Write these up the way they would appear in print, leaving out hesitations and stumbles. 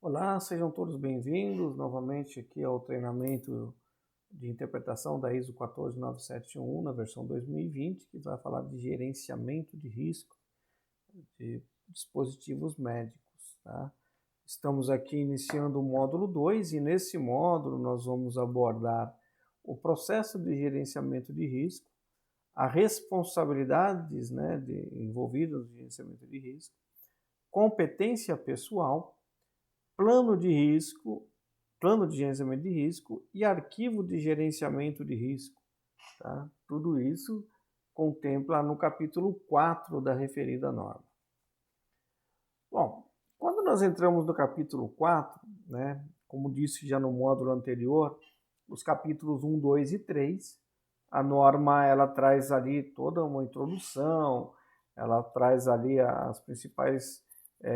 Olá, sejam todos bem-vindos novamente aqui ao treinamento de interpretação da ISO 14971 na versão 2020, que vai falar de gerenciamento de risco de dispositivos médicos, tá? Estamos aqui iniciando o módulo 2 e nesse módulo nós vamos abordar o processo de gerenciamento de risco, as responsabilidades, envolvidas no gerenciamento de risco, competência pessoal, plano de risco, plano de gerenciamento de risco e arquivo de gerenciamento de risco. Tá? Tudo isso contempla no capítulo 4 da referida norma. Bom, quando nós entramos no capítulo 4, como disse já no módulo anterior, os capítulos 1, 2 e 3, a norma ela traz ali toda uma introdução, ela traz ali as principais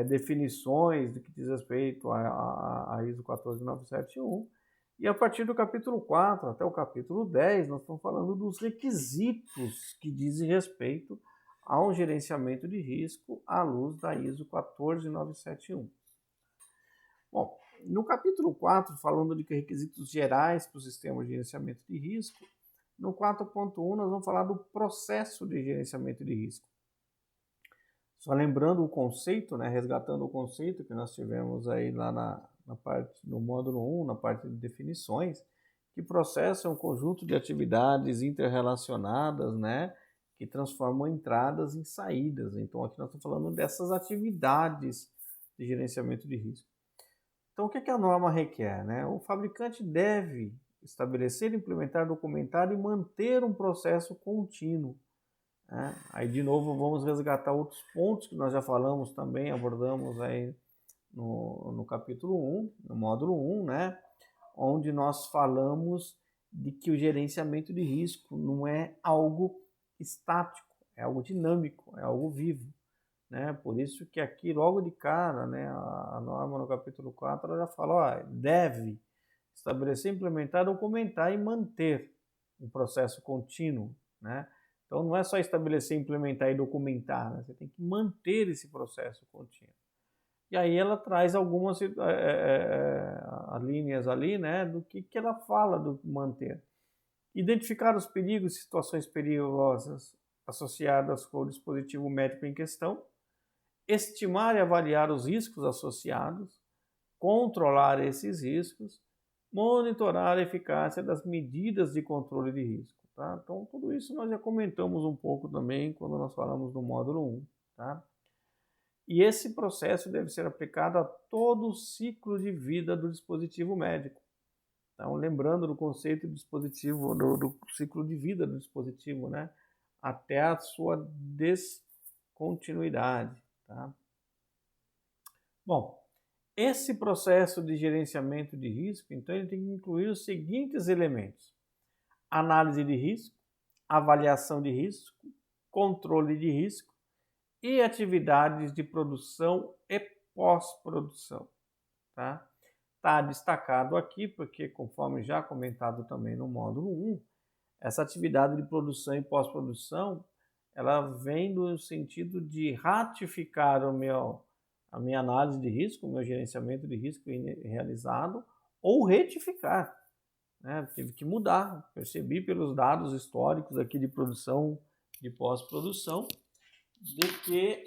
definições do que diz respeito à ISO 14971, e a partir do capítulo 4 até o capítulo 10, nós estamos falando dos requisitos que dizem respeito ao gerenciamento de risco à luz da ISO 14971. Bom, no capítulo 4, falando de requisitos gerais para o sistema de gerenciamento de risco, no 4.1 nós vamos falar do processo de gerenciamento de risco. Só lembrando o conceito, resgatando o conceito que nós tivemos aí lá na parte do módulo 1, na parte de definições, que processo é um conjunto de atividades interrelacionadas, que transformam entradas em saídas. Então aqui nós estamos falando dessas atividades de gerenciamento de risco. Então o que a norma requer? O fabricante deve estabelecer, implementar, documentar e manter um processo contínuo. Aí de novo vamos resgatar outros pontos que nós já falamos também, abordamos aí no capítulo 1, no módulo 1, onde nós falamos de que o gerenciamento de risco não é algo estático, é algo dinâmico, é algo vivo. Por isso que aqui logo de cara, a norma no capítulo 4 ela já fala, deve estabelecer, implementar, documentar e manter um processo contínuo. Então não é só estabelecer, implementar e documentar, você tem que manter esse processo contínuo. E aí ela traz algumas linhas ali, do que ela fala do manter. Identificar os perigos e situações perigosas associadas com o dispositivo médico em questão, estimar e avaliar os riscos associados, controlar esses riscos, monitorar a eficácia das medidas de controle de risco. Tá? Então, tudo isso nós já comentamos um pouco também quando nós falamos do módulo 1. Tá? E esse processo deve ser aplicado a todo o ciclo de vida do dispositivo médico. Então, lembrando do conceito de dispositivo, do ciclo de vida do dispositivo, até a sua descontinuidade. Tá? Bom, esse processo de gerenciamento de risco, então, ele tem que incluir os seguintes elementos: análise de risco, avaliação de risco, controle de risco e atividades de produção e pós-produção. Tá? Tá destacado aqui porque, conforme já comentado também no módulo 1, essa atividade de produção e pós-produção, ela vem no sentido de ratificar a minha análise de risco, o meu gerenciamento de risco realizado, ou retificar. Teve que mudar, percebi pelos dados históricos aqui de produção, de pós-produção, de que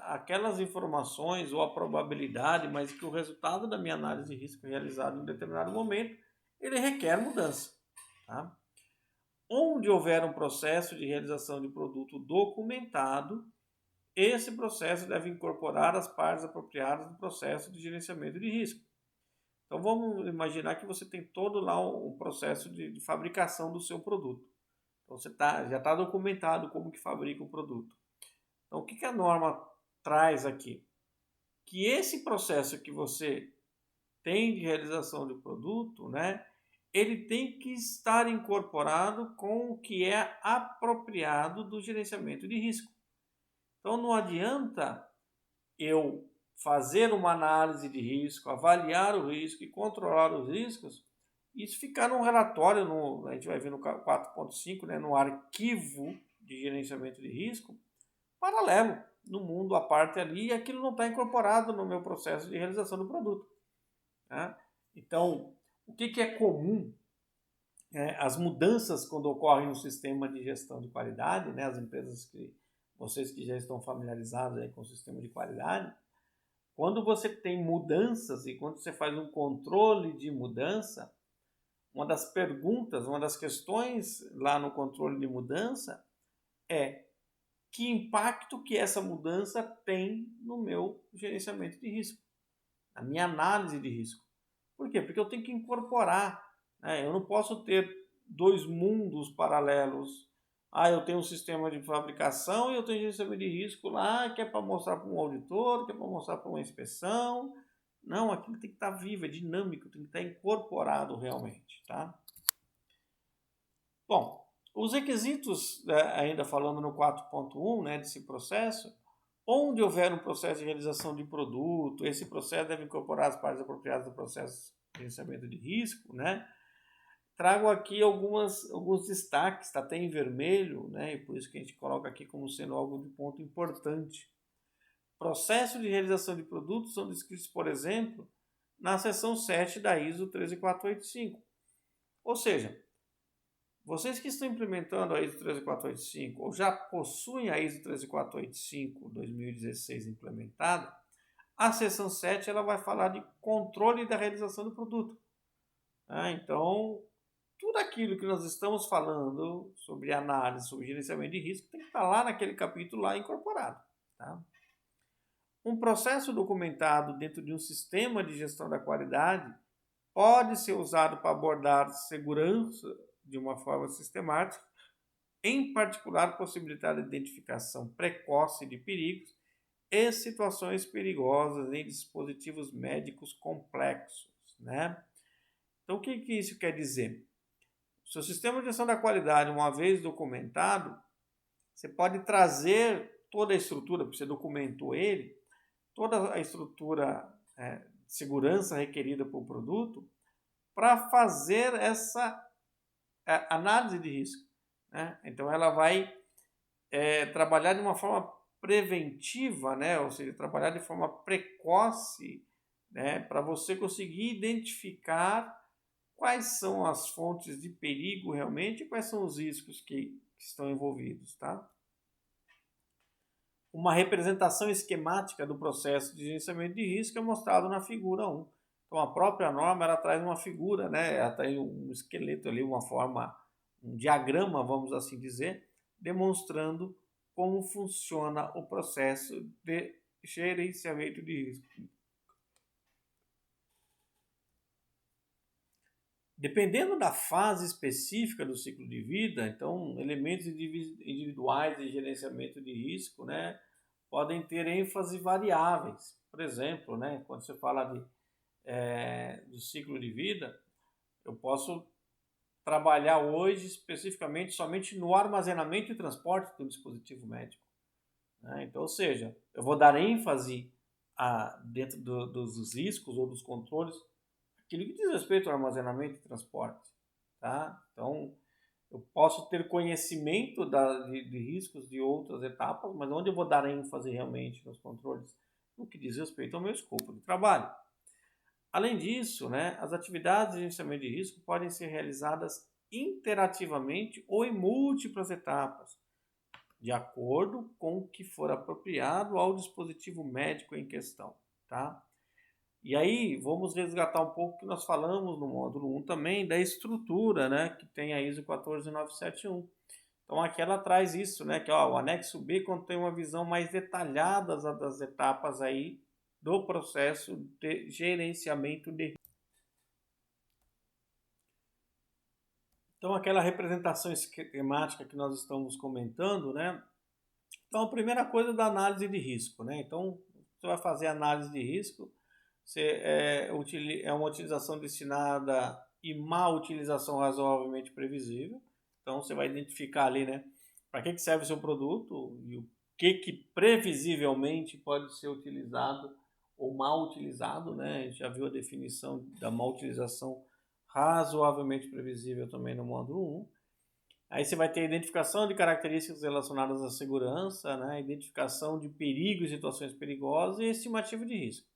aquelas informações ou a probabilidade, mas que o resultado da minha análise de risco realizado em determinado momento, ele requer mudança. Tá? Onde houver um processo de realização de produto documentado, esse processo deve incorporar as partes apropriadas do processo de gerenciamento de risco. Então vamos imaginar que você tem todo lá um processo de fabricação do seu produto. Então você já está documentado como que fabrica o produto. Então o que a norma traz aqui? Que esse processo que você tem de realização de produto, ele tem que estar incorporado com o que é apropriado do gerenciamento de risco. Então não adianta eu fazer uma análise de risco, avaliar o risco e controlar os riscos, isso ficar num relatório, a gente vai ver no 4.5, no arquivo de gerenciamento de risco, paralelo, no mundo à parte ali, e aquilo não está incorporado no meu processo de realização do produto. Tá? Então, o que é comum? As mudanças quando ocorrem no sistema de gestão de qualidade, né, as empresas vocês que já estão familiarizados aí com o sistema de qualidade, quando você tem mudanças e quando você faz um controle de mudança, uma das perguntas, uma das questões lá no controle de mudança é que impacto que essa mudança tem no meu gerenciamento de risco, na minha análise de risco. Por quê? Porque eu tenho que incorporar, né? Eu não posso ter dois mundos paralelos. Eu tenho um sistema de fabricação e eu tenho gerenciamento de risco lá, que é para mostrar para um auditor, que é para mostrar para uma inspeção. Não, aquilo tem que estar vivo, é dinâmico, tem que estar incorporado realmente, tá? Bom, os requisitos, ainda falando no 4.1, né, desse processo, onde houver um processo de realização de produto, esse processo deve incorporar as partes apropriadas do processo de gerenciamento de risco, né? Trago aqui alguns destaques, está até em vermelho, né? E por isso que a gente coloca aqui como sendo algo de ponto importante. Processo de realização de produtos são descritos, por exemplo, na seção 7 da ISO 13485. Ou seja, vocês que estão implementando a ISO 13485 ou já possuem a ISO 13485 2016 implementada, a seção 7 ela vai falar de controle da realização do produto. Então, tudo aquilo que nós estamos falando sobre análise, sobre gerenciamento de risco, tem que estar lá naquele capítulo lá incorporado. Tá? Um processo documentado dentro de um sistema de gestão da qualidade pode ser usado para abordar segurança de uma forma sistemática, em particular possibilitar a identificação precoce de perigos e situações perigosas em dispositivos médicos complexos, né? Então, o que isso quer dizer? O seu sistema de gestão da qualidade, uma vez documentado, você pode trazer toda a estrutura, porque você documentou ele, toda a estrutura de segurança requerida para o produto, para fazer essa análise de risco. Né? Então, ela vai trabalhar de uma forma preventiva, né? Ou seja, trabalhar de forma precoce, né? Para você conseguir identificar quais são as fontes de perigo realmente e quais são os riscos que estão envolvidos. Tá? Uma representação esquemática do processo de gerenciamento de risco é mostrado na figura 1. Então, a própria norma ela traz uma figura, né? Ela traz um esqueleto ali, uma forma, um diagrama, vamos assim dizer, demonstrando como funciona o processo de gerenciamento de risco. Dependendo da fase específica do ciclo de vida, então elementos individuais de gerenciamento de risco, né, podem ter ênfase variáveis. Por exemplo, né, quando você fala do ciclo de vida, eu posso trabalhar hoje especificamente somente no armazenamento e transporte do dispositivo médico. Né? Então, ou seja, eu vou dar ênfase dentro dos riscos ou dos controles aquilo que diz respeito ao armazenamento e transporte. Tá? Então, eu posso ter conhecimento de riscos de outras etapas, mas onde eu vou dar ênfase realmente nos controles? No que diz respeito ao meu escopo de trabalho. Além disso, né, as atividades de gerenciamento de risco podem ser realizadas interativamente ou em múltiplas etapas, de acordo com o que for apropriado ao dispositivo médico em questão. Tá? E aí, vamos resgatar um pouco o que nós falamos no módulo 1 também, da estrutura, né, que tem a ISO 14971. Então, aqui ela traz isso, né, que o anexo B contém uma visão mais detalhada das etapas aí do processo de gerenciamento de. Então, aquela representação esquemática que nós estamos comentando, né? Então, a primeira coisa é da análise de risco, né? Então, você vai fazer análise de risco, é uma utilização destinada e má utilização razoavelmente previsível. Então, você vai identificar ali, né, para que serve o seu produto e o que previsivelmente pode ser utilizado ou mal utilizado, né? A gente já viu a definição da má utilização razoavelmente previsível também no módulo 1. Aí você vai ter identificação de características relacionadas à segurança, né? Identificação de perigos e situações perigosas e estimativa de risco.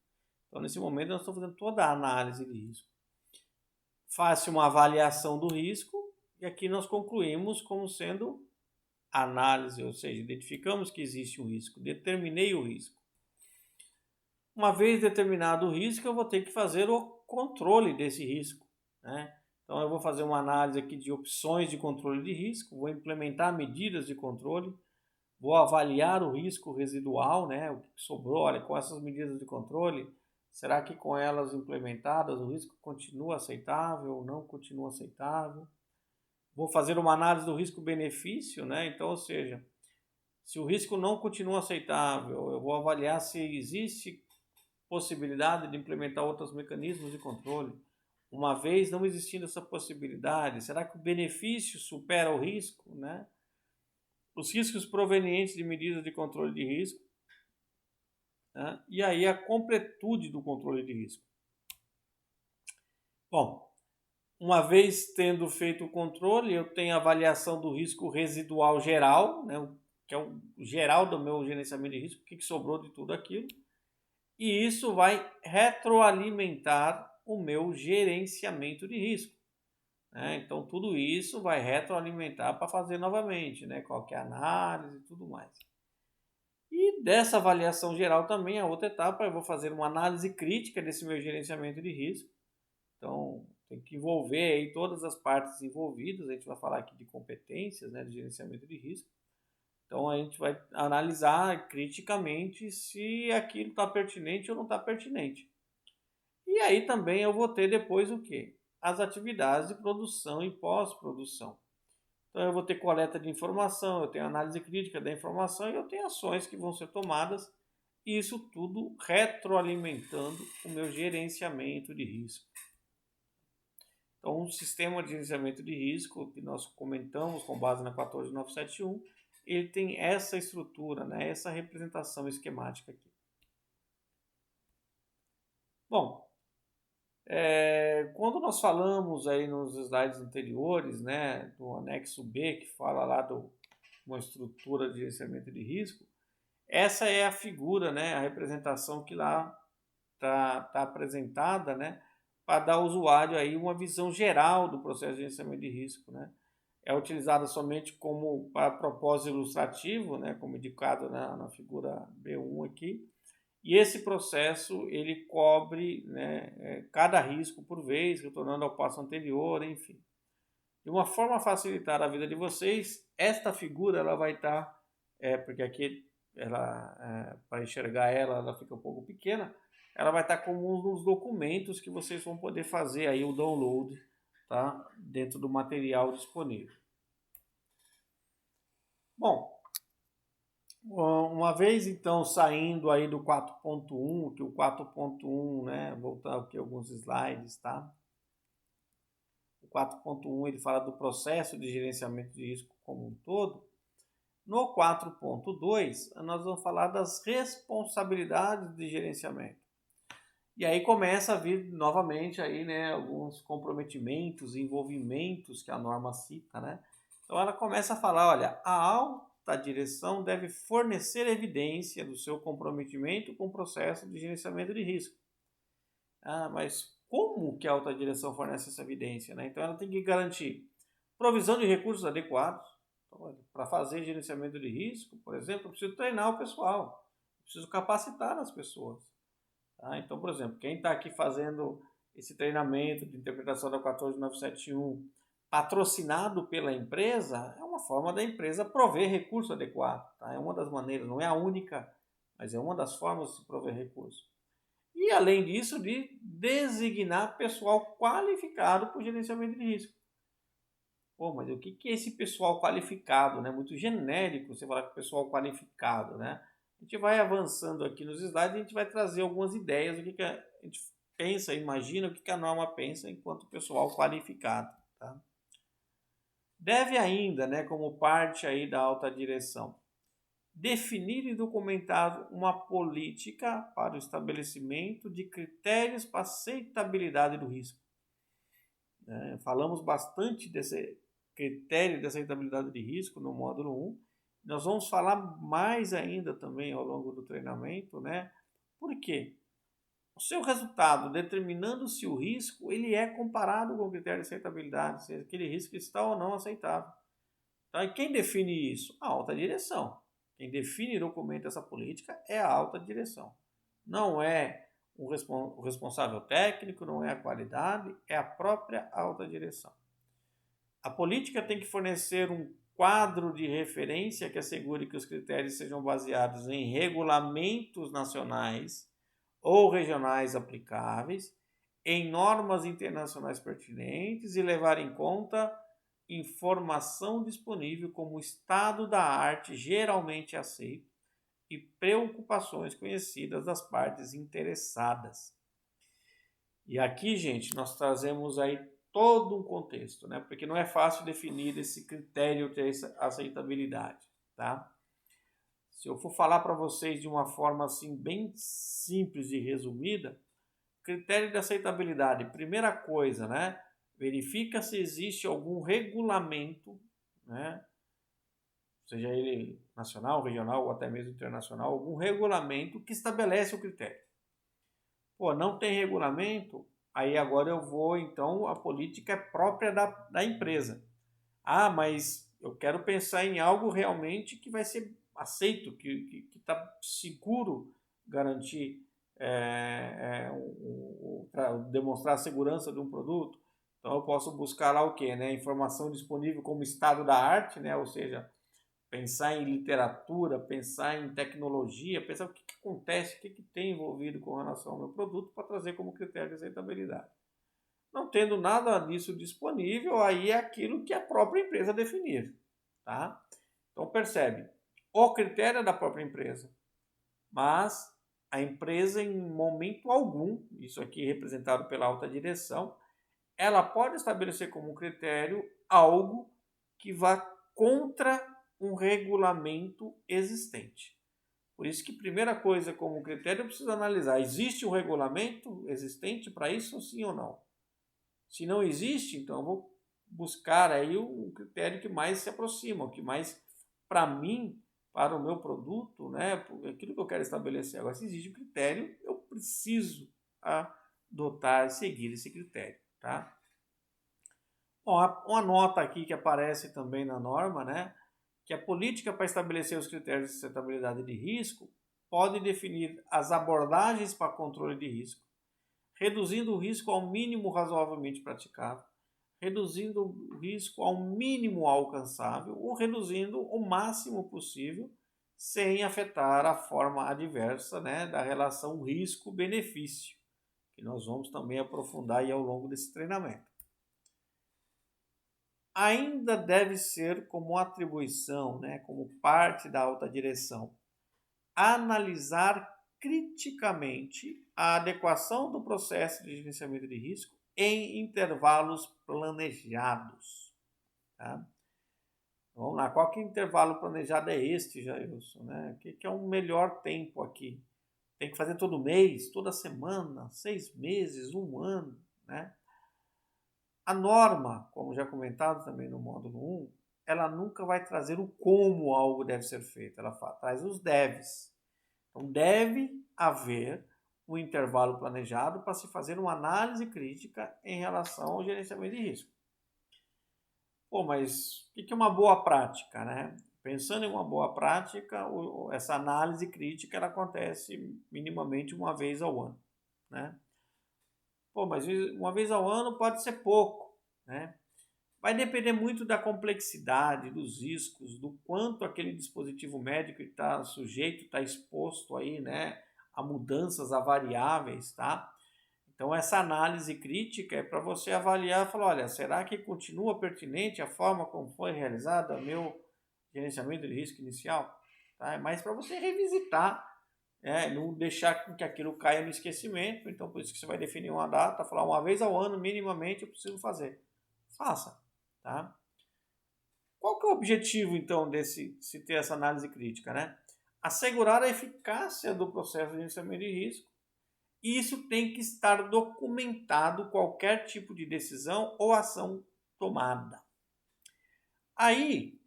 Então, nesse momento, nós estamos fazendo toda a análise de risco. Faça uma avaliação do risco e aqui nós concluímos como sendo análise, ou seja, identificamos que existe um risco, determinei o risco. Uma vez determinado o risco, eu vou ter que fazer o controle desse risco, né? Então, eu vou fazer uma análise aqui de opções de controle de risco, vou implementar medidas de controle, vou avaliar o risco residual, né? O que sobrou, olha, com essas medidas de controle, será que com elas implementadas o risco continua aceitável ou não continua aceitável? Vou fazer uma análise do risco-benefício, né? Então, ou seja, se o risco não continua aceitável, eu vou avaliar se existe possibilidade de implementar outros mecanismos de controle. Uma vez não existindo essa possibilidade, será que o benefício supera o risco, né? Os riscos provenientes de medidas de controle de risco, né? E aí a completude do controle de risco. Bom, uma vez tendo feito o controle, eu tenho a avaliação do risco residual geral, né? Que é o geral do meu gerenciamento de risco, o que sobrou de tudo aquilo. E isso vai retroalimentar o meu gerenciamento de risco, né? Então, tudo isso vai retroalimentar para fazer novamente, né? Qual que é a análise e tudo mais. E dessa avaliação geral também, a outra etapa, eu vou fazer uma análise crítica desse meu gerenciamento de risco. Então, tem que envolver aí todas as partes envolvidas. A gente vai falar aqui de competências, né? De gerenciamento de risco. Então, a gente vai analisar criticamente se aquilo está pertinente ou não está pertinente. E aí também eu vou ter depois o quê? As atividades de produção e pós-produção. Então, eu vou ter coleta de informação, eu tenho análise crítica da informação e eu tenho ações que vão ser tomadas. E isso tudo retroalimentando o meu gerenciamento de risco. Então, um sistema de gerenciamento de risco que nós comentamos com base na 14971, ele tem essa estrutura, né? Essa representação esquemática aqui. Bom, quando nós falamos aí nos slides anteriores, né, do anexo B, que fala lá de uma estrutura de gerenciamento de risco, essa é a figura, né, a representação que lá está apresentada, né, para dar ao usuário aí uma visão geral do processo de gerenciamento de risco, né. É utilizada somente como para propósito ilustrativo, né, como indicado na figura B1 aqui. E esse processo ele cobre, né, cada risco por vez, retornando ao passo anterior, enfim. De uma forma a facilitar a vida de vocês, esta figura ela vai estar, porque aqui para enxergar ela fica um pouco pequena, ela vai estar como um dos documentos que vocês vão poder fazer aí o download, tá, dentro do material disponível. Bom, uma vez então saindo aí do 4.1, que o 4.1, né, voltar aqui alguns slides, tá? O 4.1 ele fala do processo de gerenciamento de risco como um todo. No 4.2 nós vamos falar das responsabilidades de gerenciamento. E aí começa a vir novamente aí, né, alguns comprometimentos, envolvimentos que a norma cita, né? Então ela começa a falar, olha, a alta direção deve fornecer evidência do seu comprometimento com o processo de gerenciamento de risco. Ah, mas como que a alta direção fornece essa evidência, né? Então ela tem que garantir provisão de recursos adequados. Então, para fazer gerenciamento de risco, por exemplo, eu preciso treinar o pessoal, eu preciso capacitar as pessoas. Tá? Então, por exemplo, quem está aqui fazendo esse treinamento de interpretação da 14971 patrocinado pela empresa, é uma forma da empresa prover recurso adequado. Tá? É uma das maneiras, não é a única, mas é uma das formas de se prover recurso. E, além disso, de designar pessoal qualificado para o gerenciamento de risco. Pô, mas o que é esse pessoal qualificado? Né? Muito genérico você falar que pessoal qualificado, né? A gente vai avançando aqui nos slides e a gente vai trazer algumas ideias do que a gente pensa, imagina o que a norma pensa enquanto pessoal qualificado. Tá? Deve ainda, né, como parte aí da alta direção, definir e documentar uma política para o estabelecimento de critérios para aceitabilidade do risco. Falamos bastante desse critério de aceitabilidade de risco no módulo 1. Nós vamos falar mais ainda também ao longo do treinamento, né? Por quê? o seu resultado, determinando se o risco ele é comparado com o critério de aceitabilidade, se aquele risco está ou não aceitável. Então, e quem define isso? A alta direção. Quem define e documenta essa política é a alta direção. Não é o responsável técnico, não é a qualidade, é a própria alta direção. A política tem que fornecer um quadro de referência que assegure que os critérios sejam baseados em regulamentos nacionais ou regionais aplicáveis, em normas internacionais pertinentes e levar em conta informação disponível como o estado da arte geralmente aceito e preocupações conhecidas das partes interessadas. E aqui, gente, nós trazemos aí todo um contexto, né? Porque não é fácil definir esse critério de aceitabilidade, tá? Se eu for falar para vocês de uma forma assim bem simples e resumida, critério de aceitabilidade, primeira coisa, né? Verifica se existe algum regulamento, né? Seja ele nacional, regional ou até mesmo internacional, algum regulamento que estabelece o critério. Pô, não tem regulamento, aí agora eu vou, então, a política é própria da empresa. Ah, mas eu quero pensar em algo realmente que vai ser aceito, que está seguro garantir, demonstrar a segurança de um produto. Então eu posso buscar lá o quê? Né? Informação disponível como estado da arte, né? Ou seja, pensar em literatura, pensar em tecnologia, pensar o que acontece, o que tem envolvido com relação ao meu produto para trazer como critério de aceitabilidade. Não tendo nada disso disponível, aí é aquilo que a própria empresa definir, tá? Então percebe, o critério é da própria empresa, mas a empresa em momento algum, isso aqui representado pela alta direção, ela pode estabelecer como critério algo que vá contra um regulamento existente. Por isso que primeira coisa como critério eu preciso analisar, existe um regulamento existente para isso, sim ou não? Se não existe, então eu vou buscar aí o critério que mais se aproxima, o que mais, para mim, para o meu produto, né, aquilo que eu quero estabelecer. Agora, se existe um critério, eu preciso adotar e seguir esse critério, tá? Bom, uma nota aqui que aparece também na norma, né, que a política para estabelecer os critérios de sustentabilidade de risco pode definir as abordagens para controle de risco, reduzindo o risco ao mínimo razoavelmente praticável, reduzindo o risco ao mínimo alcançável ou reduzindo o máximo possível sem afetar a forma adversa, né, da relação risco-benefício, que nós vamos também aprofundar aí ao longo desse treinamento. Ainda deve ser como atribuição, né, como parte da alta direção, analisar criticamente a adequação do processo de gerenciamento de risco em intervalos planejados. Tá? Vamos lá, qual que intervalo planejado é este, Jailson? Né? O que é um melhor tempo aqui? Tem que fazer todo mês, toda semana, 6 meses, 1 ano, né? A norma, como já comentado também no módulo 1, ela nunca vai trazer o como algo deve ser feito, ela traz os deves. Então, deve haver um intervalo planejado para se fazer uma análise crítica em relação ao gerenciamento de risco. Pô, mas o que é uma boa prática, né? Pensando em uma boa prática, essa análise crítica ela acontece minimamente uma vez ao ano, né? Pô, mas uma vez ao ano pode ser pouco, né? Vai depender muito da complexidade, dos riscos, do quanto aquele dispositivo médico está sujeito, está exposto aí, né, a mudanças, a variáveis, tá? Então essa análise crítica é para você avaliar e falar, olha, será que continua pertinente a forma como foi realizada o meu gerenciamento de risco inicial? Tá? É mais para você revisitar, não deixar que aquilo caia no esquecimento. Então por isso que você vai definir uma data, falar uma vez ao ano, minimamente, eu preciso fazer. Faça. Tá? Qual que é o objetivo, então, se ter essa análise crítica? Né? Assegurar a eficácia do processo de gerenciamento de risco. E isso tem que estar documentado qualquer tipo de decisão ou ação tomada. Aí,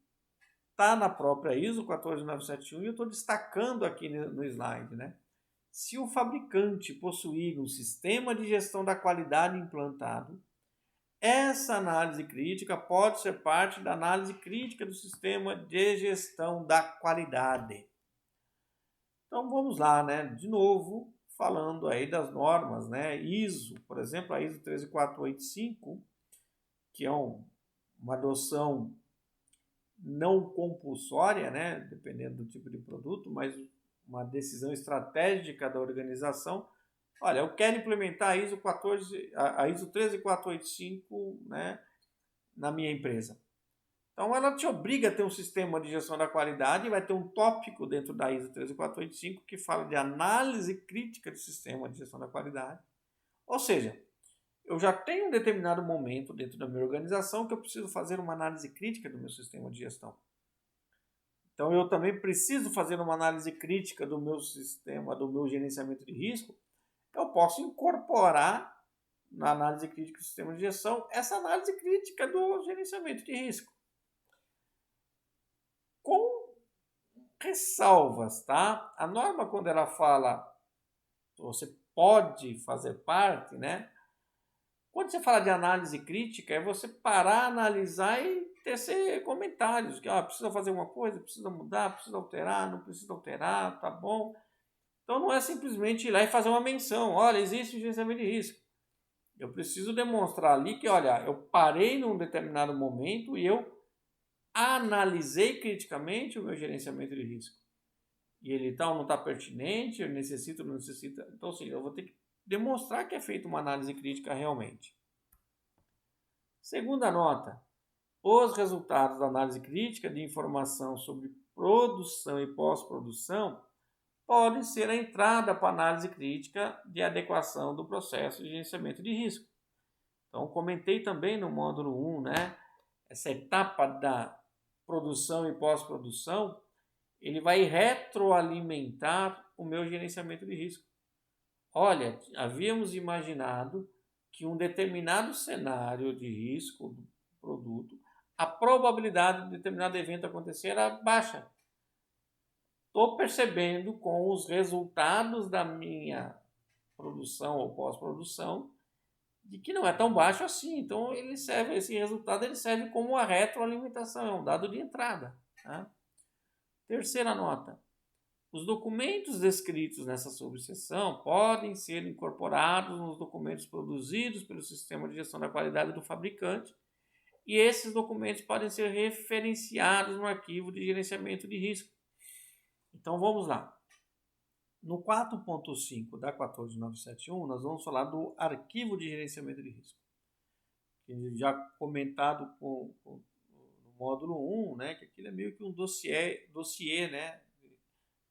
está na própria ISO 14971 e eu estou destacando aqui no slide. Né? Se o fabricante possuir um sistema de gestão da qualidade implantado, essa análise crítica pode ser parte da análise crítica do sistema de gestão da qualidade. Então vamos lá, né? De novo, falando aí das normas, né? ISO, por exemplo, a ISO 13485, que é uma adoção não compulsória, né? Dependendo do tipo de produto, mas uma decisão estratégica da organização. Olha, eu quero implementar a ISO 13485, né, na minha empresa. Então, ela te obriga a ter um sistema de gestão da qualidade e vai ter um tópico dentro da ISO 13485 que fala de análise crítica do sistema de gestão da qualidade. Ou seja, eu já tenho um determinado momento dentro da minha organização que eu preciso fazer uma análise crítica do meu sistema de gestão. Então, eu também preciso fazer uma análise crítica do meu sistema, do meu gerenciamento de risco. Eu posso incorporar na análise crítica do sistema de gestão essa análise crítica do gerenciamento de risco. Com ressalvas, tá? A norma, quando ela fala você pode fazer parte, né? Quando você fala de análise crítica, é você parar, analisar e tecer comentários. Que precisa fazer alguma coisa, precisa mudar, precisa alterar, não precisa alterar, tá bom? Então não é simplesmente ir lá e fazer uma menção. Olha, existe o gerenciamento de risco. Eu preciso demonstrar ali que, olha, eu parei num determinado momento e eu analisei criticamente o meu gerenciamento de risco. E ele está ou não está pertinente, eu necessito ou não necessita. Então, assim, eu vou ter que demonstrar que é feita uma análise crítica realmente. Segunda nota. Os resultados da análise crítica de informação sobre produção e pós-produção podem ser a entrada para a análise crítica de adequação do processo de gerenciamento de risco. Então, comentei também no módulo 1, né? Essa etapa da produção e pós-produção, ele vai retroalimentar o meu gerenciamento de risco. Olha, havíamos imaginado que um determinado cenário de risco do produto, a probabilidade de determinado evento acontecer era baixa. Estou percebendo com os resultados da minha produção ou pós-produção de que não é tão baixo assim. Então esse resultado ele serve como uma retroalimentação, é um dado de entrada. Tá? Terceira nota. Os documentos descritos nessa subseção podem ser incorporados nos documentos produzidos pelo sistema de gestão da qualidade do fabricante e esses documentos podem ser referenciados no arquivo de gerenciamento de risco. Então vamos lá. No 4.5 da 14971, nós vamos falar do arquivo de gerenciamento de risco. Que já comentado no módulo 1, né, que aquilo é meio que um dossiê, né,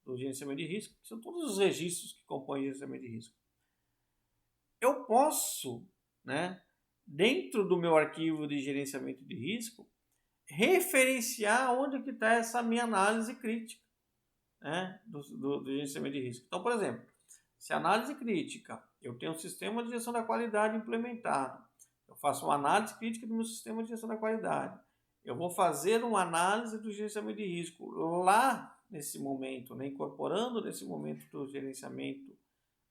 do gerenciamento de risco, que são todos os registros que compõem o gerenciamento de risco. Eu posso, né, dentro do meu arquivo de gerenciamento de risco, referenciar onde que está essa minha análise crítica, né, do gerenciamento de risco. Então, por exemplo, se a análise crítica, eu tenho um sistema de gestão da qualidade implementado, eu faço uma análise crítica do meu sistema de gestão da qualidade, eu vou fazer uma análise do gerenciamento de risco lá nesse momento, né, incorporando nesse momento do gerenciamento,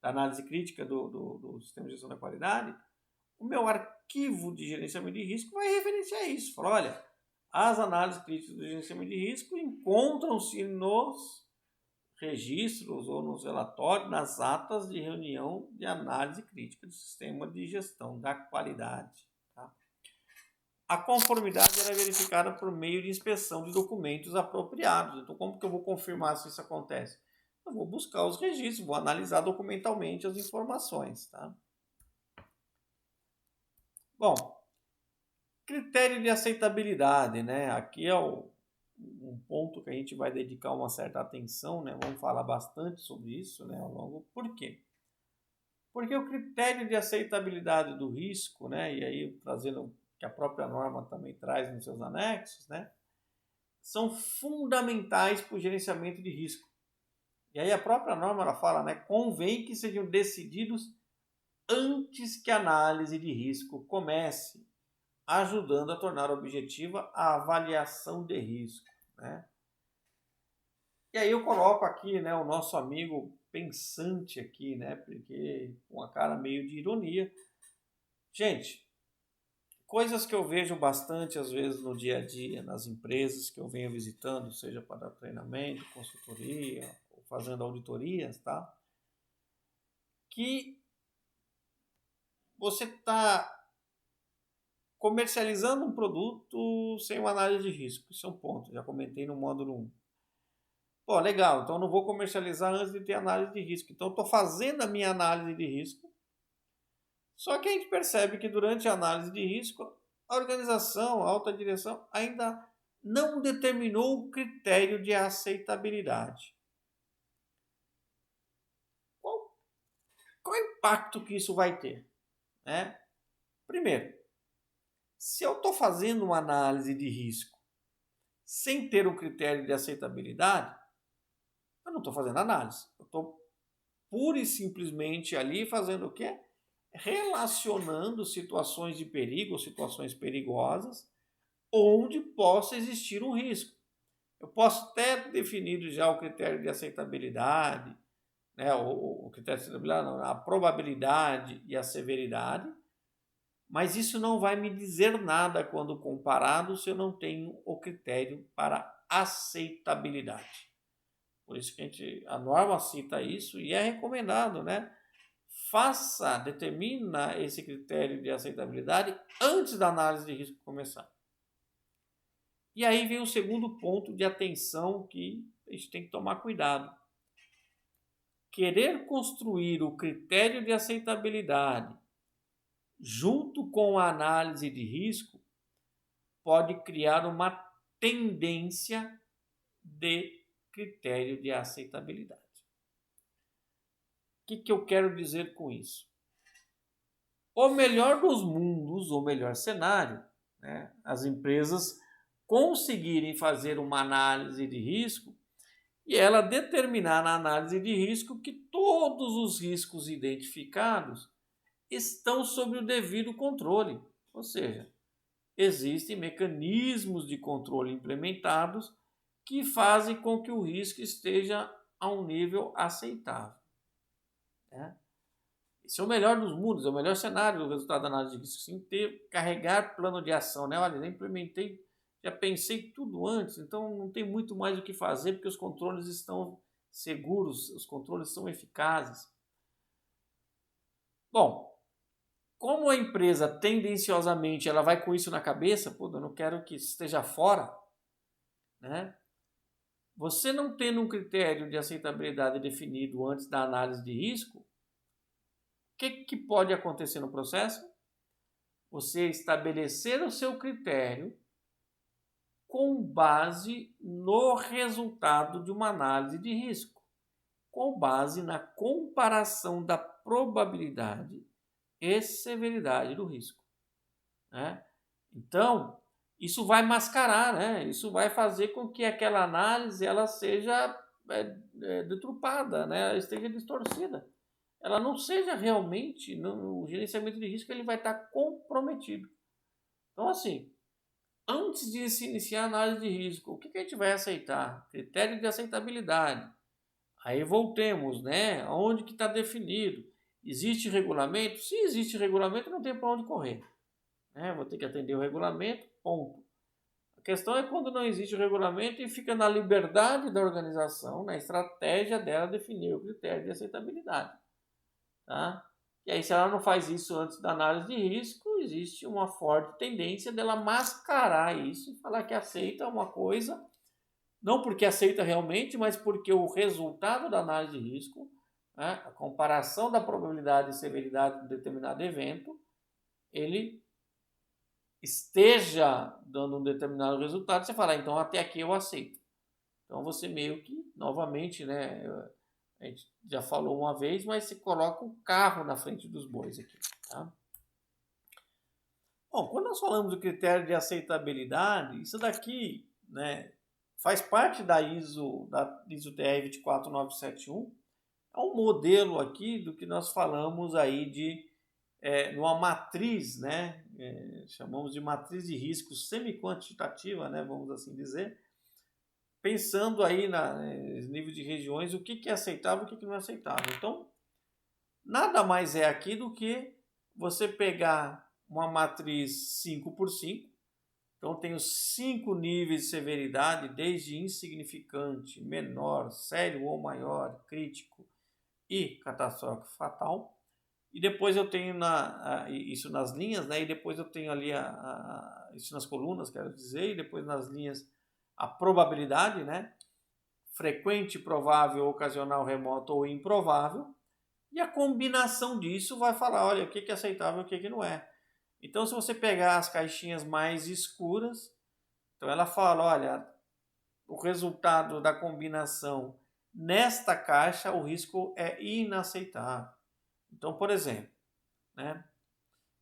da análise crítica do sistema de gestão da qualidade, o meu arquivo de gerenciamento de risco vai referenciar isso. Fala, olha, as análises críticas do gerenciamento de risco encontram-se nos registros ou nos relatórios, nas atas de reunião de análise crítica do sistema de gestão da qualidade. Tá? A conformidade era verificada por meio de inspeção de documentos apropriados. Então, como que eu vou confirmar se isso acontece? Eu vou buscar os registros, vou analisar documentalmente as informações. Tá? Bom, critério de aceitabilidade, né? Aqui é um ponto que a gente vai dedicar uma certa atenção, né? Vamos falar bastante sobre isso, né, ao longo. Por quê? Porque o critério de aceitabilidade do risco, né, e aí trazendo que a própria norma também traz nos seus anexos, né, são fundamentais para o gerenciamento de risco. E aí a própria norma ela fala, né, convém que sejam decididos antes que a análise de risco comece, ajudando a tornar objetiva a avaliação de risco. Né? E aí eu coloco aqui, né, o nosso amigo pensante aqui, né? Porque com uma cara meio de ironia. Gente, coisas que eu vejo bastante às vezes no dia a dia, nas empresas que eu venho visitando, seja para treinamento, consultoria, ou fazendo auditorias, tá? Que você está comercializando um produto sem uma análise de risco. Isso é um ponto, já comentei no módulo 1. Pô, legal, então eu não vou comercializar antes de ter análise de risco. Então eu estou fazendo a minha análise de risco, só que a gente percebe que durante a análise de risco, a organização, a alta direção, ainda não determinou o critério de aceitabilidade. Qual é o impacto que isso vai ter? Né? Primeiro, se eu estou fazendo uma análise de risco sem ter um critério de aceitabilidade, eu não estou fazendo análise. Eu estou pura e simplesmente ali fazendo o quê? Relacionando situações de perigo, situações perigosas, onde possa existir um risco. Eu posso ter definido já o critério de aceitabilidade, né, o critério de aceitabilidade, não, a probabilidade e a severidade, mas isso não vai me dizer nada quando comparado se eu não tenho o critério para aceitabilidade. Por isso que a norma cita isso e é recomendado, né? Determina esse critério de aceitabilidade antes da análise de risco começar. E aí vem o segundo ponto de atenção que a gente tem que tomar cuidado. Querer construir o critério de aceitabilidade junto com a análise de risco pode criar uma tendência de critério de aceitabilidade. O que eu quero dizer com isso? O melhor dos mundos, o melhor cenário, né, as empresas conseguirem fazer uma análise de risco e ela determinar na análise de risco que todos os riscos identificados estão sob o devido controle. Ou seja, existem mecanismos de controle implementados que fazem com que o risco esteja a um nível aceitável. Né? Esse é o melhor dos mundos, é o melhor cenário do resultado da análise de risco, sem carregar plano de ação. Né? Olha, já implementei, já pensei tudo antes, então não tem muito mais o que fazer, porque os controles estão seguros, os controles são eficazes. Bom, como a empresa tendenciosamente ela vai com isso na cabeça, pô, eu não quero que esteja fora, né? Você não tendo um critério de aceitabilidade definido antes da análise de risco, o que pode acontecer no processo? Você estabelecer o seu critério com base no resultado de uma análise de risco, com base na comparação da probabilidade e severidade do risco. Né? Então, isso vai mascarar, né? Isso vai fazer com que aquela análise ela seja deturpada, né? Ela esteja distorcida. Ela não seja realmente, no gerenciamento de risco, ele vai estar comprometido. Então, assim, antes de se iniciar a análise de risco, o que a gente vai aceitar? Critério de aceitabilidade. Aí voltemos, né? Onde que está definido? Existe regulamento? Se existe regulamento, não tem para onde correr. Vou ter que atender o regulamento, ponto. A questão é quando não existe o regulamento e fica na liberdade da organização, na estratégia dela definir o critério de aceitabilidade. Tá? E aí, se ela não faz isso antes da análise de risco, existe uma forte tendência dela mascarar isso e falar que aceita uma coisa, não porque aceita realmente, mas porque o resultado da análise de risco, né, a comparação da probabilidade e severidade de um determinado evento, ele esteja dando um determinado resultado, você fala, então até aqui eu aceito. Então você meio que, novamente, né, a gente já falou uma vez, mas você coloca o carro na frente dos bois aqui. Tá? Bom, quando nós falamos do critério de aceitabilidade, isso daqui, né, faz parte da ISO TR 24971, é um modelo aqui do que nós falamos aí de numa matriz, né, chamamos de matriz de risco semi-quantitativa, né, vamos assim dizer, pensando aí nos níveis de regiões, o que é aceitável e o que não é aceitável. Então, nada mais é aqui do que você pegar uma matriz 5x5. Então, tem os 5 níveis de severidade, desde insignificante, menor, sério ou maior, crítico e catastrófico fatal. E depois eu tenho isso nas linhas, né? E depois eu tenho ali isso nas colunas, quero dizer, e depois nas linhas a probabilidade, né? Frequente, provável, ocasional, remoto ou improvável. E a combinação disso vai falar, olha, o que é aceitável e o que não é. Então, se você pegar as caixinhas mais escuras, então ela fala, olha, o resultado da combinação nesta caixa, o risco é inaceitável. Então, por exemplo, né,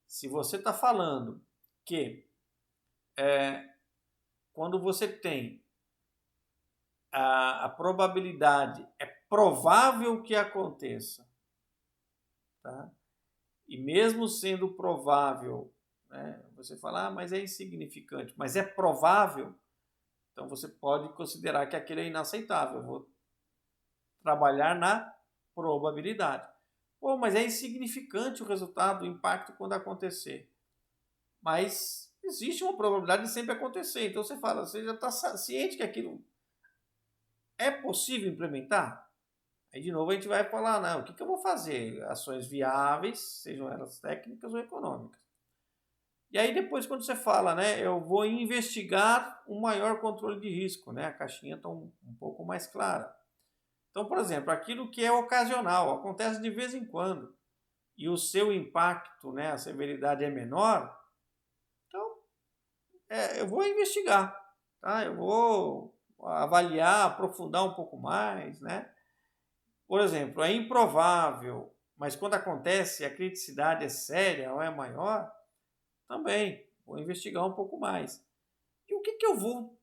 se você está falando que quando você tem a probabilidade, é provável que aconteça, tá? E mesmo sendo provável, né, você fala, mas é insignificante, mas é provável, então você pode considerar que aquilo é inaceitável. Eu vou trabalhar na probabilidade. Pô, mas é insignificante o resultado, o impacto quando acontecer. Mas existe uma probabilidade de sempre acontecer. Então você fala, você já está ciente que aquilo é possível implementar? Aí de novo a gente vai falar, não, o que eu vou fazer? Ações viáveis, sejam elas técnicas ou econômicas. E aí depois quando você fala, né, eu vou investigar um maior controle de risco, né? A caixinha está um pouco mais clara. Então, por exemplo, aquilo que é ocasional, acontece de vez em quando, e o seu impacto, né, a severidade é menor, então eu vou investigar, tá? Eu vou avaliar, aprofundar um pouco mais, né? Por exemplo, é improvável, mas quando acontece a criticidade é séria ou é maior, também vou investigar um pouco mais. E o que eu vou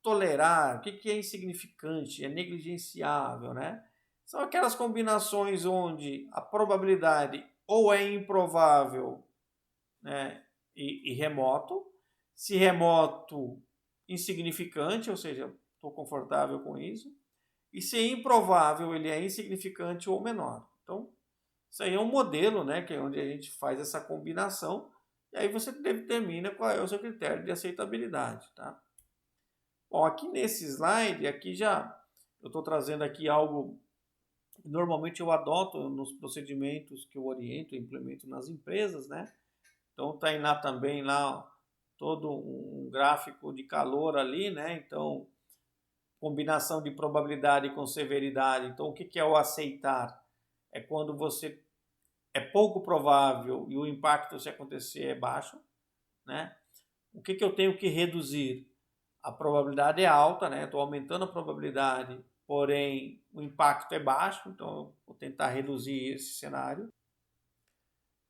tolerar? O que é insignificante, é negligenciável, né? São aquelas combinações onde a probabilidade ou é improvável, né, e remoto. Se remoto, insignificante, ou seja, estou confortável com isso. E se é improvável, ele é insignificante ou menor. Então, isso aí é um modelo, né, que é onde a gente faz essa combinação, e aí você determina qual é o seu critério de aceitabilidade, tá? Bom, aqui nesse slide, aqui já eu estou trazendo aqui algo que normalmente eu adoto nos procedimentos que eu oriento e implemento nas empresas, né? Então está lá também lá todo um gráfico de calor ali, né? Então, combinação de probabilidade com severidade. Então, o que é o aceitar? É quando você é pouco provável e o impacto se acontecer é baixo, né? O que eu tenho que reduzir? A probabilidade é alta, né? Estou aumentando a probabilidade, porém o impacto é baixo, então eu vou tentar reduzir esse cenário.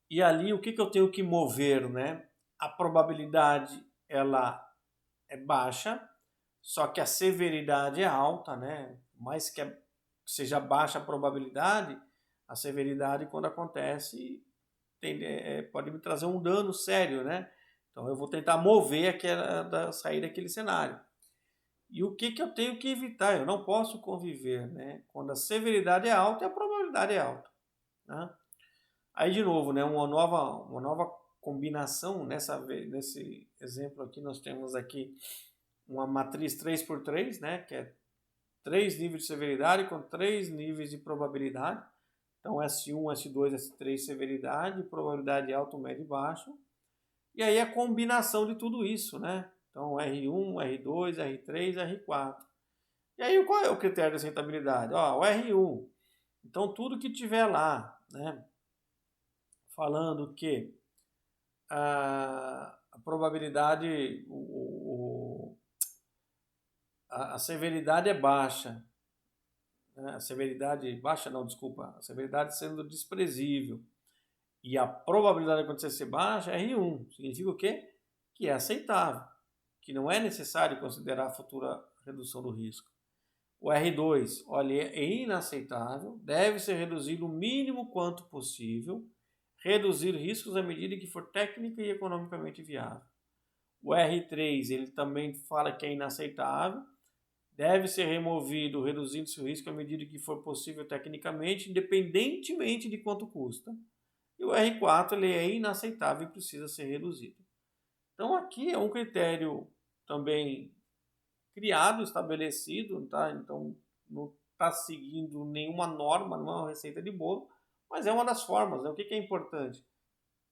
E ali o que eu tenho que mover, né? A probabilidade ela é baixa, só que a severidade é alta, né? Mais que seja baixa a probabilidade, a severidade quando acontece pode me trazer um dano sério, né? Então eu vou tentar mover sair daquele cenário. E o que eu tenho que evitar? Eu não posso conviver, né? Quando a severidade é alta e a probabilidade é alta, né? Aí de novo, né? Uma nova combinação nesse exemplo aqui nós temos aqui uma matriz 3x3, né? Que é 3 níveis de severidade com 3 níveis de probabilidade. Então S1, S2, S3 severidade, probabilidade alto, médio e baixo. E aí a combinação de tudo isso, né? Então R1, R2, R3, R4. E aí qual é o critério de aceitabilidade? Ó, o R1. Então tudo que tiver lá, né? Falando que a probabilidade, a severidade é baixa, né? A severidade baixa não, desculpa, a severidade sendo desprezível e a probabilidade de acontecer ser baixa é R1. Significa o quê? Que é aceitável, que não é necessário considerar a futura redução do risco. O R2, olha, é inaceitável, deve ser reduzido o mínimo quanto possível, reduzir riscos à medida que for técnica e economicamente viável. O R3, ele também fala que é inaceitável, deve ser removido, reduzindo-se o risco à medida que for possível tecnicamente, independentemente de quanto custa. E o R4 ele é inaceitável e precisa ser reduzido. Então aqui é um critério também criado, estabelecido, tá? Então não está seguindo nenhuma norma, não é uma receita de bolo, mas é uma das formas. Né? O que é importante?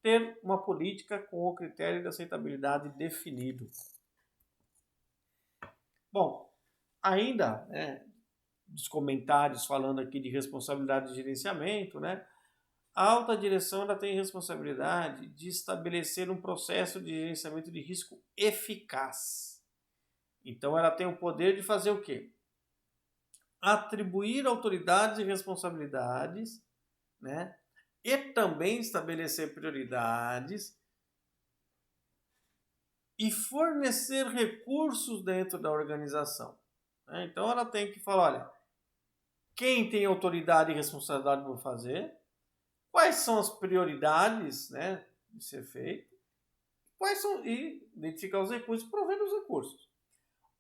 Ter uma política com o critério de aceitabilidade definido. Bom, ainda dos comentários falando aqui de responsabilidade de gerenciamento, né? A alta direção ela tem responsabilidade de estabelecer um processo de gerenciamento de risco eficaz. Então ela tem o poder de fazer o quê? Atribuir autoridades e responsabilidades, né? E também estabelecer prioridades e fornecer recursos dentro da organização. Né? Então ela tem que falar, olha, quem tem autoridade e responsabilidade para fazer, quais são as prioridades, né, de ser feito, e identificar os recursos, provendo os recursos.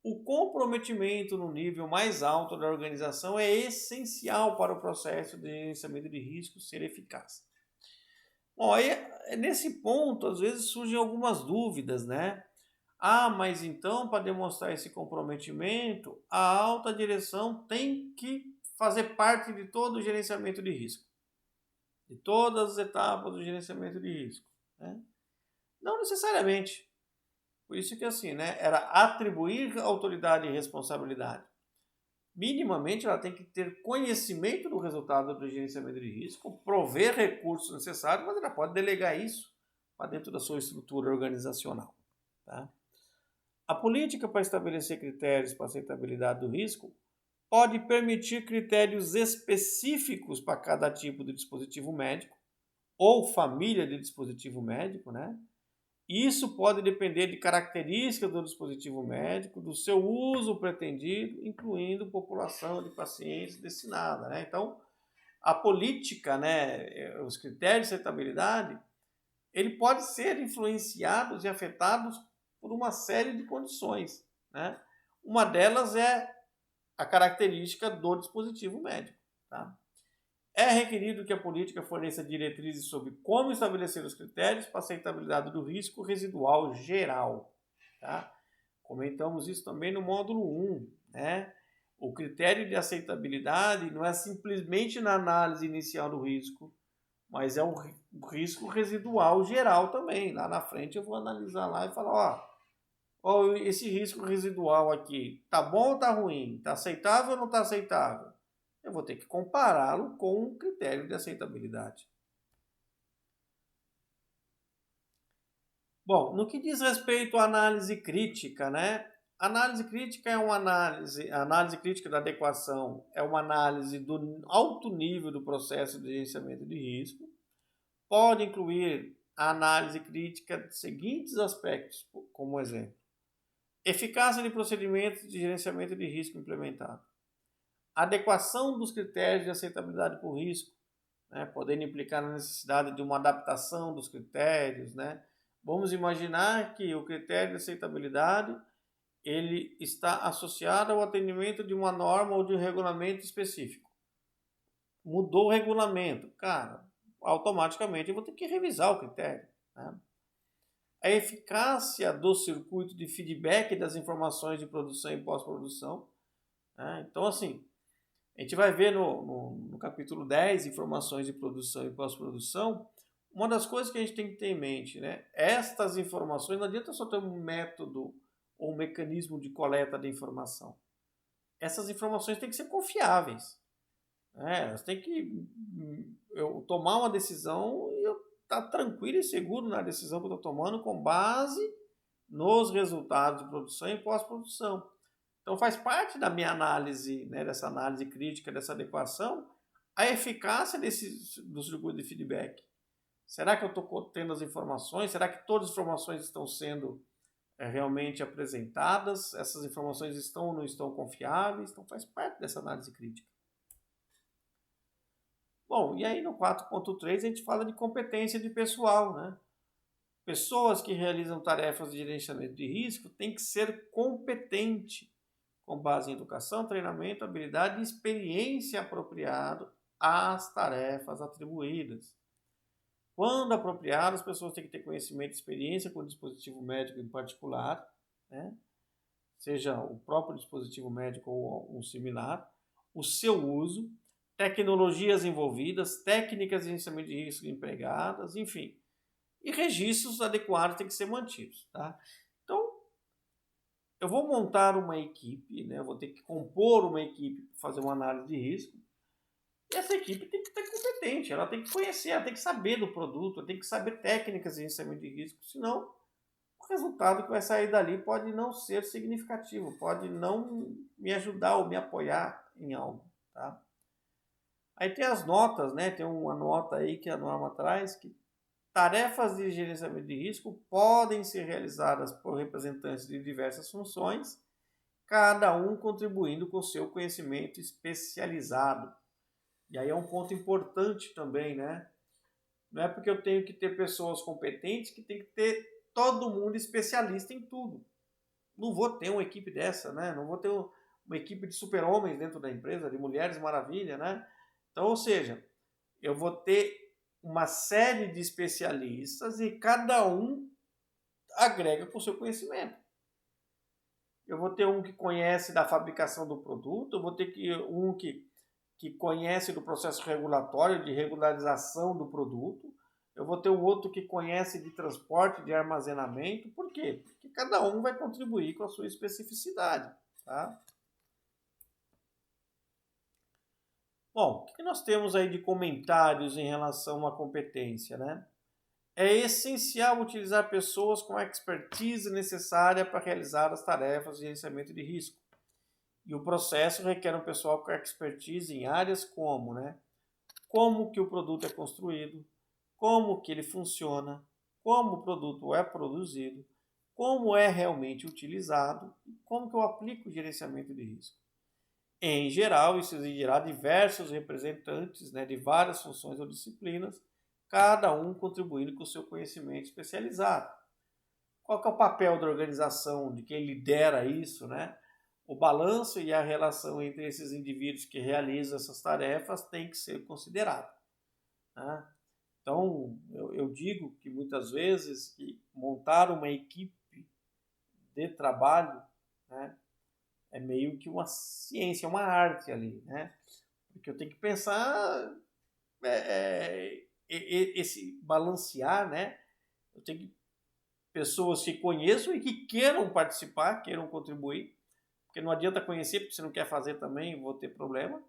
O comprometimento no nível mais alto da organização é essencial para o processo de gerenciamento de risco ser eficaz. Bom, aí, nesse ponto, às vezes surgem algumas dúvidas, né? Ah, mas então, para demonstrar esse comprometimento, a alta direção tem que fazer parte de todo o gerenciamento de risco. De todas as etapas do gerenciamento de risco. Né? Não necessariamente. Por isso que assim, né, era atribuir autoridade e responsabilidade. Minimamente ela tem que ter conhecimento do resultado do gerenciamento de risco, prover recursos necessários, mas ela pode delegar isso para dentro da sua estrutura organizacional. Tá? A política para estabelecer critérios para aceitabilidade do risco pode permitir critérios específicos para cada tipo de dispositivo médico ou família de dispositivo médico, né? Isso pode depender de características do dispositivo médico, do seu uso pretendido, incluindo população de pacientes destinada, né? Então, a política, né, os critérios de aceitabilidade, ele pode ser influenciados e afetados por uma série de condições, né? Uma delas é a característica do dispositivo médico, tá? É requerido que a política forneça diretrizes sobre como estabelecer os critérios para aceitabilidade do risco residual geral. Tá? Comentamos isso também no módulo 1. Né? O critério de aceitabilidade não é simplesmente na análise inicial do risco, mas é o risco residual geral também. Lá na frente eu vou analisar lá e falar, ó, esse risco residual aqui, tá bom ou tá ruim? Tá aceitável ou não tá aceitável? Eu vou ter que compará-lo com um critério de aceitabilidade. Bom, no que diz respeito à análise crítica, né? Análise crítica é uma a análise crítica da adequação é uma análise do alto nível do processo de gerenciamento de risco. Pode incluir a análise crítica de seguintes aspectos, como exemplo: eficácia de procedimentos de gerenciamento de risco implementado, adequação dos critérios de aceitabilidade por risco, né, podendo implicar na necessidade de uma adaptação dos critérios, né? Vamos imaginar que o critério de aceitabilidade ele está associado ao atendimento de uma norma ou de um regulamento específico. Mudou o regulamento, cara, automaticamente eu vou ter que revisar o critério. Né? A eficácia do circuito de feedback das informações de produção e pós-produção. Né? Então, assim, a gente vai ver no capítulo 10, informações de produção e pós-produção, uma das coisas que a gente tem que ter em mente, né? Estas informações, não adianta só ter um método ou um mecanismo de coleta de informação. Essas informações têm que ser confiáveis. Né? Elas têm que eu tomar uma decisão e eu estar tranquilo e seguro na decisão que eu estou tomando com base nos resultados de produção e pós-produção. Então faz parte da minha análise, né, dessa análise crítica, dessa adequação, a eficácia do circuito de feedback. Será que eu estou tendo as informações? Será que todas as informações estão sendo realmente apresentadas? Essas informações estão ou não estão confiáveis? Então faz parte dessa análise crítica. Bom, e aí no 4.3 a gente fala de competência de pessoal, né? Pessoas que realizam tarefas de gerenciamento de risco têm que ser competentes com base em educação, treinamento, habilidade e experiência apropriado às tarefas atribuídas. Quando apropriado, as pessoas têm que ter conhecimento e experiência com o dispositivo médico em particular, né? Seja o próprio dispositivo médico ou um similar, o seu uso, tecnologias envolvidas, técnicas de gerenciamento de risco empregadas, enfim. E registros adequados têm que ser mantidos, tá? Então, eu vou montar uma equipe, né? Eu vou ter que compor uma equipe para fazer uma análise de risco. E essa equipe tem que estar competente, ela tem que conhecer, ela tem que saber do produto, ela tem que saber técnicas de gerenciamento de risco, senão o resultado que vai sair dali pode não ser significativo, pode não me ajudar ou me apoiar em algo, tá? Aí tem as notas, né? Tem uma nota aí que a norma traz que tarefas de gerenciamento de risco podem ser realizadas por representantes de diversas funções, cada um contribuindo com seu conhecimento especializado. E aí é um ponto importante também, né? Não é porque eu tenho que ter pessoas competentes que tem que ter todo mundo especialista em tudo. Não vou ter uma equipe dessa, né? Não vou ter uma equipe de super-homens dentro da empresa, de mulheres maravilha, né? Então, ou seja, eu vou ter uma série de especialistas e cada um agrega com o seu conhecimento. Eu vou ter um que conhece da fabricação do produto, eu vou ter um que conhece do processo regulatório de regularização do produto, eu vou ter um outro que conhece de transporte, de armazenamento. Por quê? Porque cada um vai contribuir com a sua especificidade, tá? Bom, o que nós temos aí de comentários em relação à competência, né? É essencial utilizar pessoas com a expertise necessária para realizar as tarefas de gerenciamento de risco. E o processo requer um pessoal com expertise em áreas como, né? Como que o produto é construído, como que ele funciona, como o produto é produzido, como é realmente utilizado e como que eu aplico o gerenciamento de risco. Em geral, isso exigirá diversos representantes, né, de várias funções ou disciplinas, cada um contribuindo com o seu conhecimento especializado. Qual que é o papel da organização, de quem lidera isso, né? O balanço e a relação entre esses indivíduos que realizam essas tarefas tem que ser considerado, né? Então, eu digo que muitas vezes que montar uma equipe de trabalho, né, é meio que uma ciência, uma arte ali, né? Porque eu tenho que pensar esse balancear, né? Eu tenho que pessoas que conheçam e que queiram participar, queiram contribuir, porque não adianta conhecer porque você não quer fazer também, vou ter problema.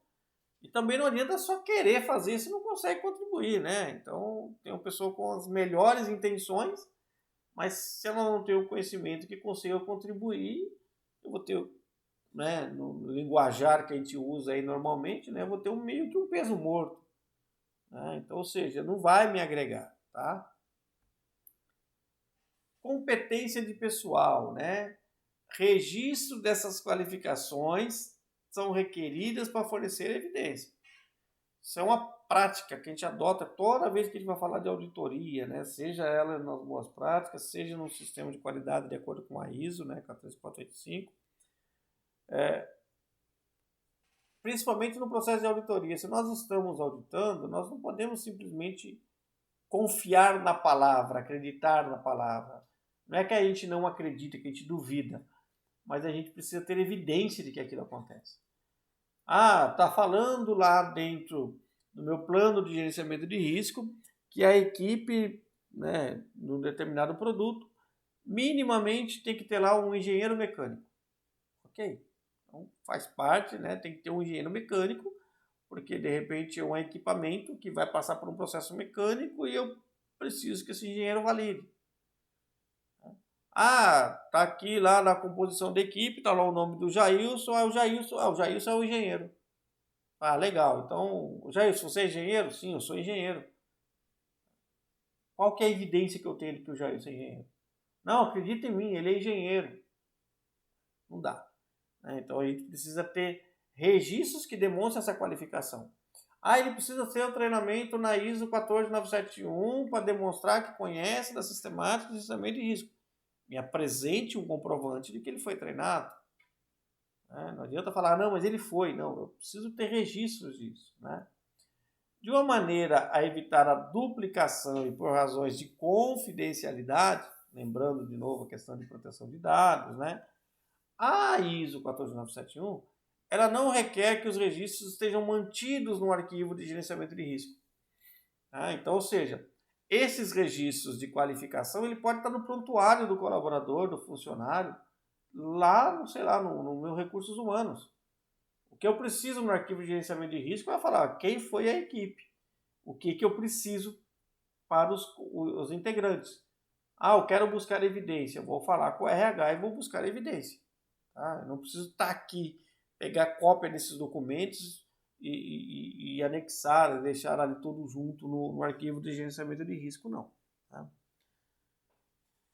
E também não adianta só querer fazer se não consegue contribuir, né? Então, tem uma pessoa com as melhores intenções, mas se ela não tem o conhecimento que consiga contribuir, eu vou ter, né, no linguajar que a gente usa aí normalmente, né, eu vou ter meio que um peso morto, né? Então, ou seja, não vai me agregar, tá? Competência de pessoal, né? Registro dessas qualificações são requeridas para fornecer evidência. Isso é uma prática que a gente adota toda vez que a gente vai falar de auditoria, né? Seja ela nas boas práticas, seja no sistema de qualidade de acordo com a ISO, né? 14485. Principalmente no processo de auditoria. Se nós estamos auditando, nós não podemos simplesmente confiar na palavra, acreditar na palavra. Não é que a gente não acredita, que a gente duvida, mas a gente precisa ter evidência de que aquilo acontece. Ah, está falando lá dentro do meu plano de gerenciamento de risco que a equipe, né, num determinado produto, minimamente tem que ter lá um engenheiro mecânico. Ok? Então faz parte, né, tem que ter um engenheiro mecânico, porque de repente é um equipamento que vai passar por um processo mecânico e eu preciso que esse engenheiro valide. Ah, tá aqui lá na composição da equipe, tá lá o nome do Jailson, o Jailson é o engenheiro. Ah, legal. Então, Jailson, você é engenheiro? Sim, eu sou engenheiro. Qual que é a evidência que eu tenho de que o Jailson é engenheiro? Não, acredita em mim, ele é engenheiro. Não dá, né? Então a gente precisa ter registros que demonstrem essa qualificação. Ah, ele precisa ter um treinamento na ISO 14971 para demonstrar que conhece da sistemática de gerenciamento de risco. Me apresente um comprovante de que ele foi treinado. né? Não adianta falar, não, mas ele foi. Não, eu preciso ter registros disso, né? De uma maneira a evitar a duplicação e por razões de confidencialidade, lembrando de novo a questão de proteção de dados, né? A ISO 14971, ela não requer que os registros estejam mantidos no arquivo de gerenciamento de risco. Tá? Então, ou seja, esses registros de qualificação, ele pode estar no prontuário do colaborador, do funcionário, lá, sei lá, no meu recursos humanos. O que eu preciso no arquivo de gerenciamento de risco é falar quem foi a equipe, o que eu preciso para os integrantes. Ah, eu quero buscar evidência, eu vou falar com o RH e vou buscar evidência. Tá? Eu não preciso estar aqui, pegar cópia desses documentos e anexar, deixar ali tudo junto no arquivo de gerenciamento de risco, não. Tá?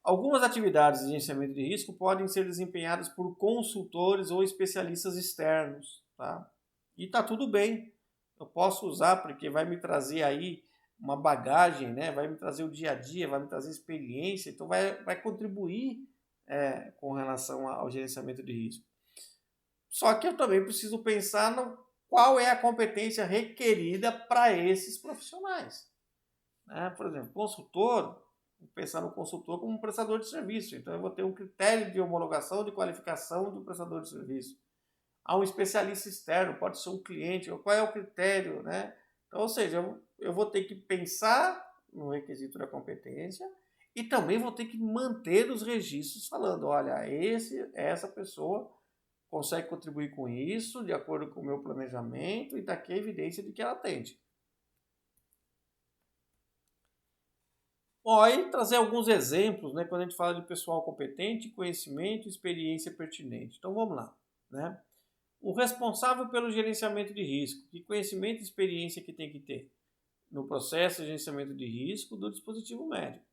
Algumas atividades de gerenciamento de risco podem ser desempenhadas por consultores ou especialistas externos. Tá? E está tudo bem. Eu posso usar porque vai me trazer aí uma bagagem, né? Vai me trazer o dia a dia, vai me trazer experiência, então vai contribuir com relação ao gerenciamento de risco. Só que eu também preciso pensar no qual é a competência requerida para esses profissionais. Né? Por exemplo, consultor, vou pensar no consultor como um prestador de serviço. Então eu vou ter um critério de homologação, de qualificação do prestador de serviço. Há um especialista externo, pode ser um cliente, qual é o critério, né? Então, ou seja, eu vou ter que pensar no requisito da competência e também vou ter que manter os registros falando, olha, essa pessoa consegue contribuir com isso, de acordo com o meu planejamento, e daqui a evidência de que ela atende. Bom, aí trazer alguns exemplos, né, quando a gente fala de pessoal competente, conhecimento e experiência pertinente. Então vamos lá, né? O responsável pelo gerenciamento de risco, que conhecimento e experiência que tem que ter no processo de gerenciamento de risco do dispositivo médico.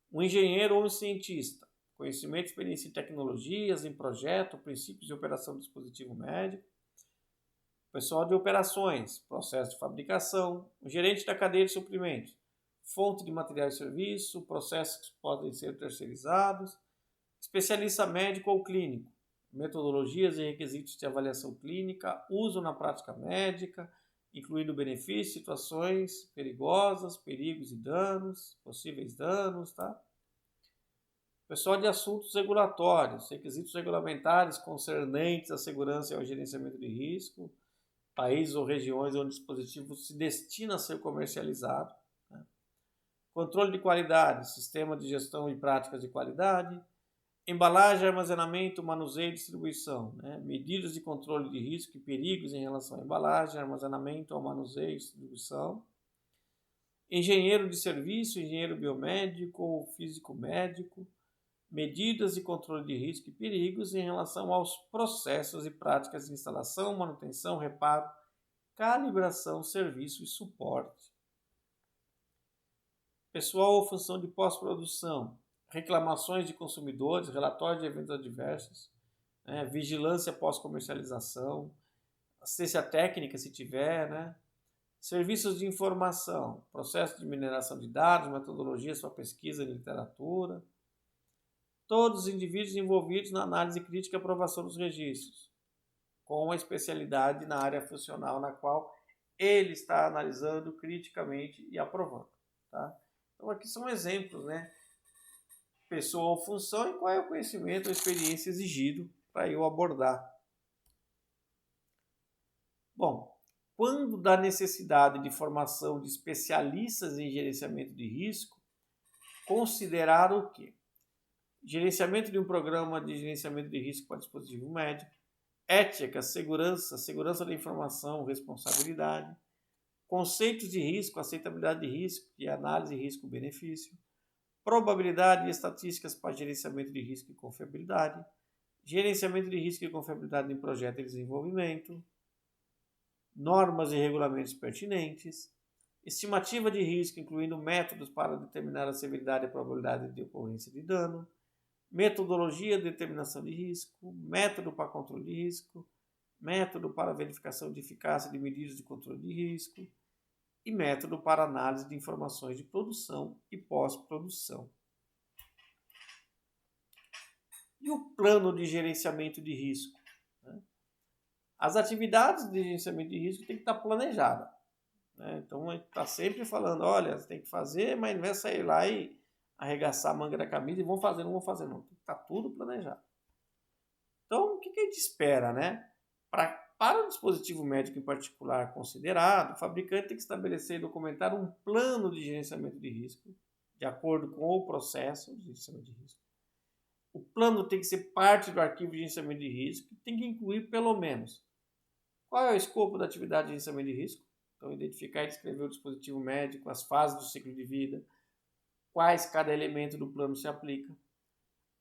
Um engenheiro ou um cientista, conhecimento e experiência em tecnologias, em projeto, princípios de operação do dispositivo médico. Pessoal de operações, processo de fabricação. O gerente da cadeia de suprimentos, fonte de material e serviço, processos que podem ser terceirizados. Especialista médico ou clínico, metodologias e requisitos de avaliação clínica, uso na prática médica, incluindo benefícios, situações perigosas, perigos e danos, possíveis danos, tá? Pessoal de assuntos regulatórios, requisitos regulamentares concernentes à segurança e ao gerenciamento de risco, países ou regiões onde o dispositivo se destina a ser comercializado. Né? Controle de qualidade, sistema de gestão e práticas de qualidade, embalagem, armazenamento, manuseio e distribuição. Né? Medidas de controle de risco e perigos em relação à embalagem, armazenamento, ao manuseio e distribuição. Engenheiro de serviço, engenheiro biomédico ou físico-médico. Medidas de controle de risco e perigos em relação aos processos e práticas de instalação, manutenção, reparo, calibração, serviço e suporte. Pessoal ou função de pós-produção, reclamações de consumidores, relatório de eventos adversos, né, vigilância pós-comercialização, assistência técnica se tiver, né, serviços de informação, processo de mineração de dados, metodologias para pesquisa de literatura, todos os indivíduos envolvidos na análise crítica e aprovação dos registros, com a especialidade na área funcional na qual ele está analisando criticamente e aprovando. Tá? Então aqui são exemplos, né? Pessoa ou função e qual é o conhecimento ou experiência exigido para eu abordar. Bom, quando da necessidade de formação de especialistas em gerenciamento de risco, considerar o quê? Gerenciamento de um programa de gerenciamento de risco para dispositivo médico, ética, segurança da informação, responsabilidade, conceitos de risco, aceitabilidade de risco e análise de risco-benefício, probabilidade e estatísticas para gerenciamento de risco e confiabilidade, gerenciamento de risco e confiabilidade em projeto de desenvolvimento, normas e regulamentos pertinentes, estimativa de risco, incluindo métodos para determinar a severidade e a probabilidade de ocorrência de dano, metodologia de determinação de risco, método para controle de risco, método para verificação de eficácia de medidas de controle de risco e método para análise de informações de produção e pós-produção. E o plano de gerenciamento de risco? Né? As atividades de gerenciamento de risco têm que estar planejadas, né? Então, a gente está sempre falando, olha, você tem que fazer, mas não vai sair lá e arregaçar a manga da camisa e vão fazer, não vão fazer, não. Tem que estar tudo planejado. Então, o que a gente espera, né? Para o dispositivo médico em particular considerado, o fabricante tem que estabelecer e documentar um plano de gerenciamento de risco, de acordo com o processo de gerenciamento de risco. O plano tem que ser parte do arquivo de gerenciamento de risco e tem que incluir pelo menos qual é o escopo da atividade de gerenciamento de risco. Então, identificar e descrever o dispositivo médico, as fases do ciclo de vida, quais cada elemento do plano se aplica.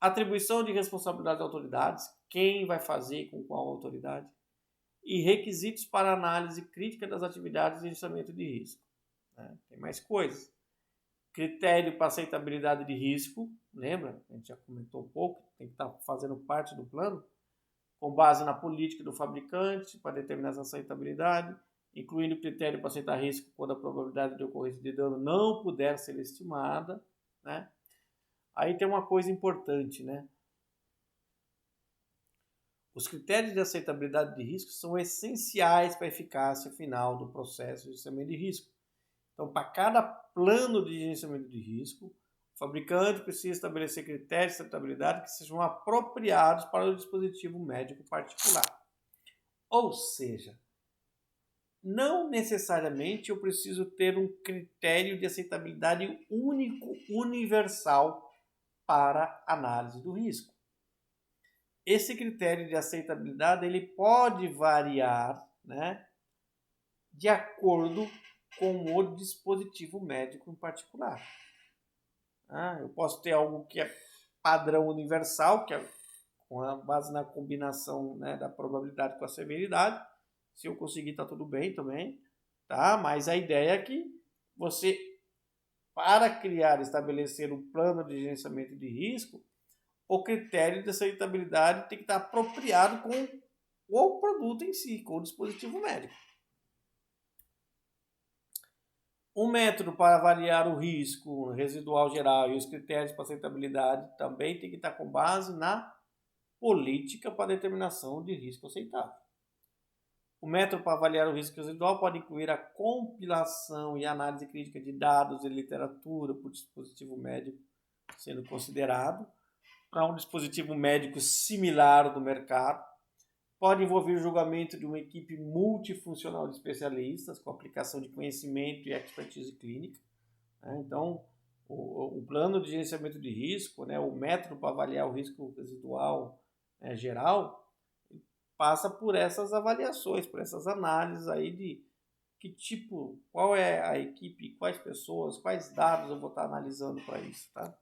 Atribuição de responsabilidades de autoridades, quem vai fazer com qual autoridade. E requisitos para análise crítica das atividades de gerenciamento de risco. Tem mais coisas. Critério para aceitabilidade de risco, lembra? A gente já comentou um pouco, tem que estar fazendo parte do plano, com base na política do fabricante para determinar essa aceitabilidade, incluindo critério para aceitar risco quando a probabilidade de ocorrência de dano não puder ser estimada, né? Aí tem uma coisa importante, né? Os critérios de aceitabilidade de risco são essenciais para a eficácia final do processo de gerenciamento de risco. Então, para cada plano de gerenciamento de risco, o fabricante precisa estabelecer critérios de aceitabilidade que sejam apropriados para o dispositivo médico particular. Ou seja, não necessariamente eu preciso ter um critério de aceitabilidade único, universal para análise do risco. Esse critério de aceitabilidade ele pode variar, né, de acordo com o dispositivo médico em particular. Eu posso ter algo que é padrão universal, que é com a base na combinação, né, da probabilidade com a severidade. Se eu conseguir, está tudo bem também. Tá? Mas a ideia é que você, para criar e estabelecer um plano de gerenciamento de risco, o critério de aceitabilidade tem que estar apropriado com o produto em si, com o dispositivo médico. Um método para avaliar o risco residual geral e os critérios para aceitabilidade também tem que estar com base na política para determinação de risco aceitável. O método para avaliar o risco residual pode incluir a compilação e análise crítica de dados e literatura por dispositivo médico sendo considerado para um dispositivo médico similar do mercado. Pode envolver o julgamento de uma equipe multifuncional de especialistas com aplicação de conhecimento e expertise clínica. Então, o plano de gerenciamento de risco, né, o método para avaliar o risco residual geral, passa por essas avaliações, por essas análises aí de que tipo, qual é a equipe, quais pessoas, quais dados eu vou estar analisando para isso, tá?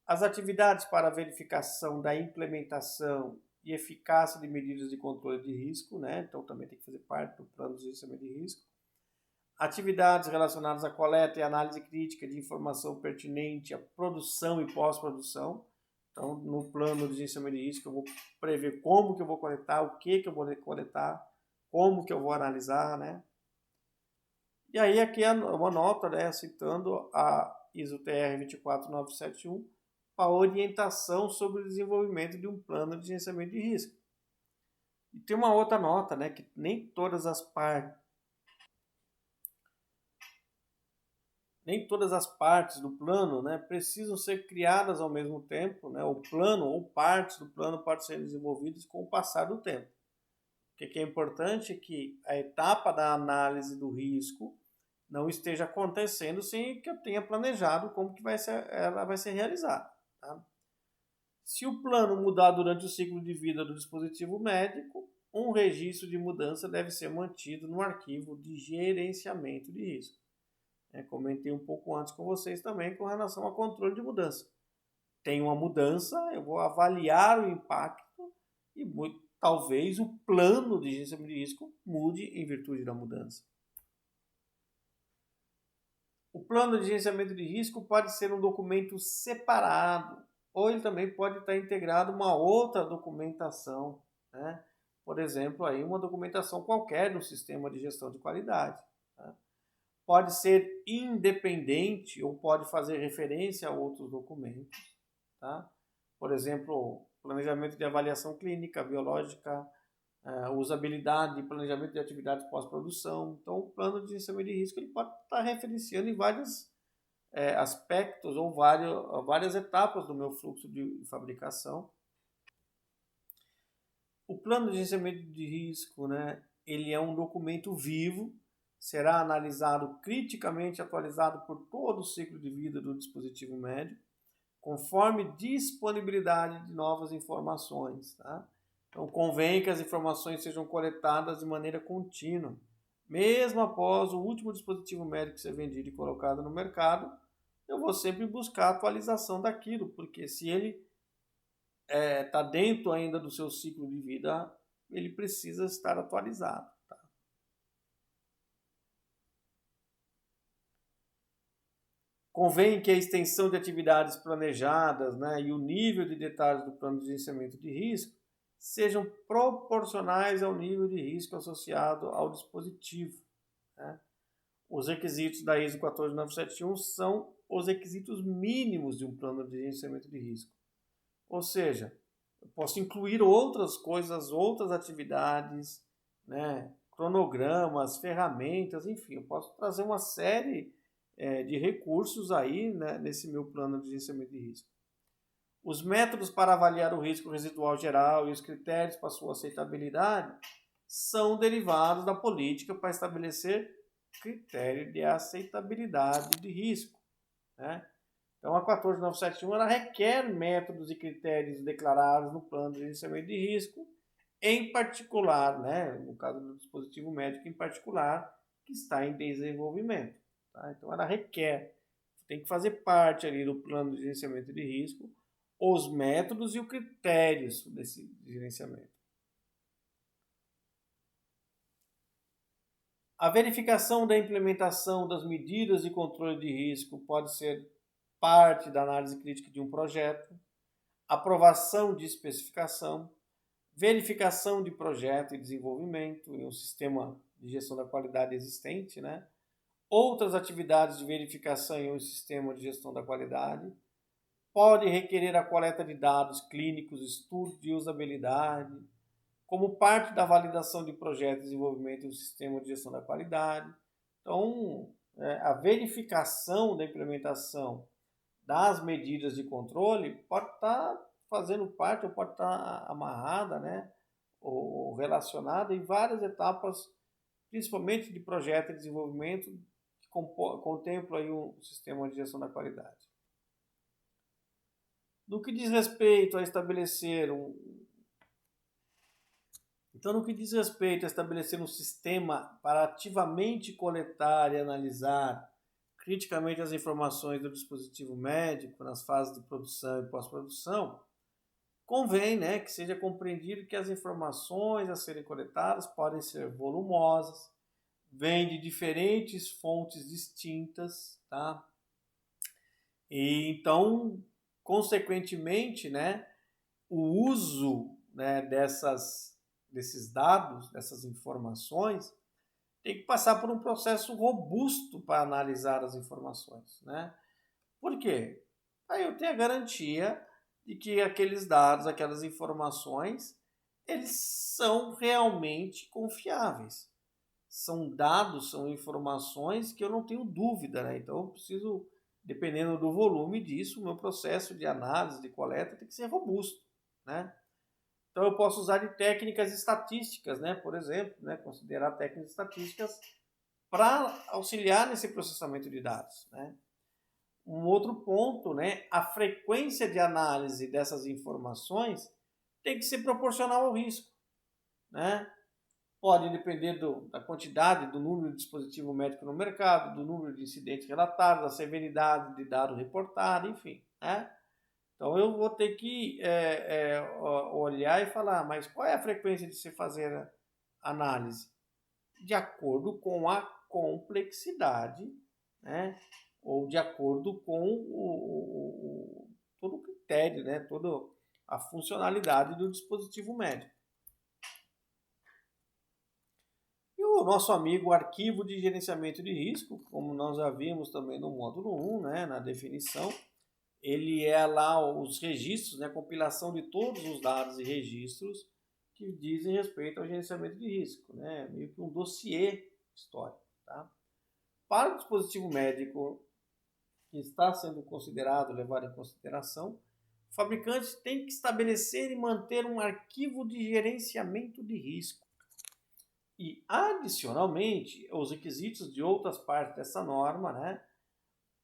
As atividades para verificação da implementação e eficácia de medidas de controle de risco, né? Então também tem que fazer parte do plano de gerenciamento de risco. Atividades relacionadas à coleta e análise crítica de informação pertinente à produção e pós-produção. Então, no plano de gerenciamento de risco, eu vou prever como que eu vou coletar, o que eu vou coletar, como que eu vou analisar, né? E aí aqui é uma nota, né, citando a ISO TR 24971, a orientação sobre o desenvolvimento de um plano de gerenciamento de risco. E tem uma outra nota, né, que nem todas as partes do plano, né, precisam ser criadas ao mesmo tempo, né, o plano ou partes do plano podem ser desenvolvidas com o passar do tempo. O que é importante é que a etapa da análise do risco não esteja acontecendo sem que eu tenha planejado como que ela vai ser realizada. Tá? Se o plano mudar durante o ciclo de vida do dispositivo médico, um registro de mudança deve ser mantido no arquivo de gerenciamento de risco. Comentei um pouco antes com vocês também com relação ao controle de mudança. Tem uma mudança, eu vou avaliar o impacto e talvez o plano de gerenciamento de risco mude em virtude da mudança. O plano de gerenciamento de risco pode ser um documento separado ou ele também pode estar integrado a uma outra documentação, né? Por exemplo, aí uma documentação qualquer do sistema de gestão de qualidade. Tá? Pode ser independente ou pode fazer referência a outros documentos. Tá? Por exemplo, planejamento de avaliação clínica, biológica, usabilidade, planejamento de atividades pós-produção. Então, o plano de gerenciamento de risco ele pode estar referenciando em vários aspectos ou várias etapas do meu fluxo de fabricação. O plano de gerenciamento de risco, né, ele é um documento vivo, será analisado criticamente, atualizado por todo o ciclo de vida do dispositivo médico, conforme disponibilidade de novas informações. Tá? Então, convém que as informações sejam coletadas de maneira contínua. Mesmo após o último dispositivo médico ser vendido e colocado no mercado, eu vou sempre buscar a atualização daquilo, porque se ele está dentro ainda do seu ciclo de vida, ele precisa estar atualizado. Tá? Convém que a extensão de atividades planejadas, né, e o nível de detalhes do plano de gerenciamento de risco sejam proporcionais ao nível de risco associado ao dispositivo. Né? Os requisitos da ISO 14971 são os requisitos mínimos de um plano de gerenciamento de risco. Ou seja, eu posso incluir outras coisas, outras atividades, né, cronogramas, ferramentas, enfim, eu posso trazer uma série de recursos aí, né, nesse meu plano de gerenciamento de risco. Os métodos para avaliar o risco residual geral e os critérios para sua aceitabilidade são derivados da política para estabelecer critério de aceitabilidade de risco. Né? Então, a 14971 ela requer métodos e critérios declarados no plano de gerenciamento de risco, em particular, né, no caso do dispositivo médico em particular, que está em desenvolvimento. Tá? Então, ela requer, tem que fazer parte ali do plano de gerenciamento de risco, os métodos e os critérios desse gerenciamento. A verificação da implementação das medidas de controle de risco pode ser parte da análise crítica de um projeto, aprovação de especificação, verificação de projeto e desenvolvimento em um sistema de gestão da qualidade existente, né? Outras atividades de verificação em um sistema de gestão da qualidade, pode requerer a coleta de dados clínicos, estudos de usabilidade, como parte da validação de projeto de desenvolvimento em um sistema de gestão da qualidade. Então, a verificação da implementação das medidas de controle pode estar fazendo parte ou pode estar amarrada, né, ou relacionada em várias etapas, principalmente de projeto de desenvolvimento, que contempla aí um sistema de gestão da qualidade. No que diz respeito a estabelecer um sistema para ativamente coletar e analisar criticamente as informações do dispositivo médico nas fases de produção e pós-produção, convém, né, que seja compreendido que as informações a serem coletadas podem ser volumosas, vêm de diferentes fontes distintas, tá? E então, consequentemente, né, o uso, né, desses dados, dessas informações, tem que passar por um processo robusto para analisar as informações. Né? Por quê? Aí eu tenho a garantia de que aqueles dados, aquelas informações, eles são realmente confiáveis. São dados, são informações que eu não tenho dúvida. Né? Então eu preciso, dependendo do volume disso, o meu processo de análise, de coleta, tem que ser robusto. Né? Então eu posso usar de técnicas estatísticas, né? Por exemplo, né? Considerar técnicas estatísticas para auxiliar nesse processamento de dados. Né? Um outro ponto, né? A frequência de análise dessas informações tem que ser proporcional ao risco. Né? Pode depender da quantidade, do número de dispositivo médico no mercado, do número de incidentes relatados, da severidade de dado reportado, enfim. Né? Então eu vou ter que olhar e falar, mas qual é a frequência de se fazer a análise? De acordo com a complexidade, né? Ou de acordo com todo o critério, né? Toda a funcionalidade do dispositivo médico. E o nosso amigo arquivo de gerenciamento de risco, como nós já vimos também no módulo 1, né? Na definição, ele é lá os registros, né, compilação de todos os dados e registros que dizem respeito ao gerenciamento de risco, né, meio que um dossiê histórico, tá? Para o dispositivo médico que está sendo considerado, levado em consideração, o fabricante tem que estabelecer e manter um arquivo de gerenciamento de risco. E, adicionalmente, os requisitos de outras partes dessa norma, né,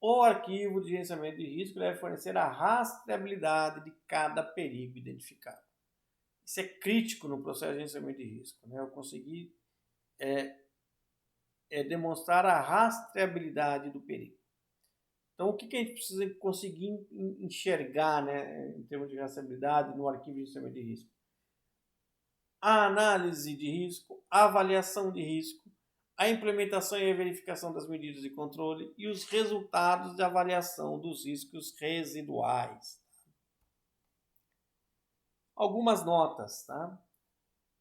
o arquivo de gerenciamento de risco deve fornecer a rastreabilidade de cada perigo identificado. Isso é crítico no processo de gerenciamento de risco, né? Eu consegui demonstrar a rastreabilidade do perigo. Então, o que a gente precisa conseguir enxergar, né, em termos de rastreabilidade no arquivo de gerenciamento de risco? A análise de risco, a avaliação de risco, a implementação e a verificação das medidas de controle e os resultados de avaliação dos riscos residuais. Algumas notas, tá?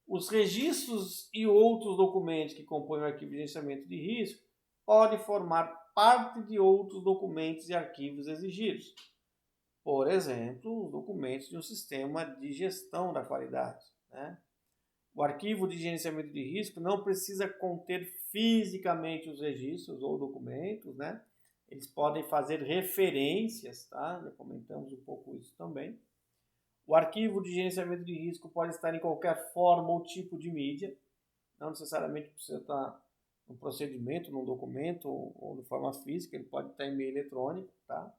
Os registros e outros documentos que compõem o arquivo de gerenciamento de risco podem formar parte de outros documentos e arquivos exigidos. Por exemplo, os documentos de um sistema de gestão da qualidade, né? O arquivo de gerenciamento de risco não precisa conter fisicamente os registros ou documentos, né? Eles podem fazer referências, tá? Já comentamos um pouco isso também. O arquivo de gerenciamento de risco pode estar em qualquer forma ou tipo de mídia, não necessariamente precisa estar no procedimento, num documento ou de forma física, ele pode estar em meio eletrônico, tá?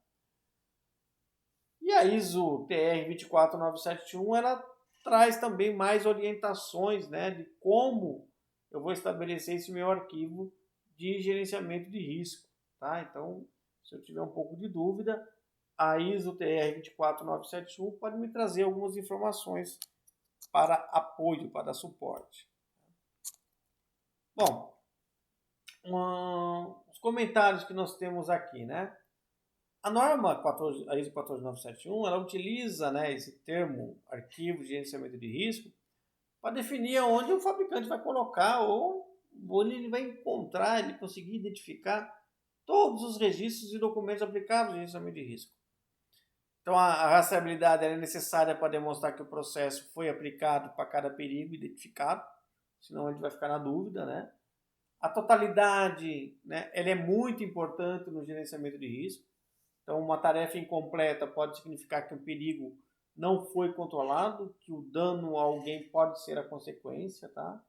E a ISO TR 24971, ela traz também mais orientações, né, de como eu vou estabelecer esse meu arquivo de gerenciamento de risco, tá? Então, se eu tiver um pouco de dúvida, a ISO TR 24971 pode me trazer algumas informações para apoio, para suporte. Bom, os comentários que nós temos aqui, né? A norma 14, a ISO 14971, ela utiliza, né, esse termo arquivo de gerenciamento de risco para definir onde o fabricante vai colocar ou onde ele vai encontrar, ele conseguir identificar todos os registros e documentos aplicáveis ao gerenciamento de risco. Então, a rastreabilidade é necessária para demonstrar que o processo foi aplicado para cada perigo identificado, senão a gente vai ficar na dúvida, né? A totalidade, né, ela é muito importante no gerenciamento de risco. Então, uma tarefa incompleta pode significar que o perigo não foi controlado, que o dano a alguém pode ser a consequência, tá?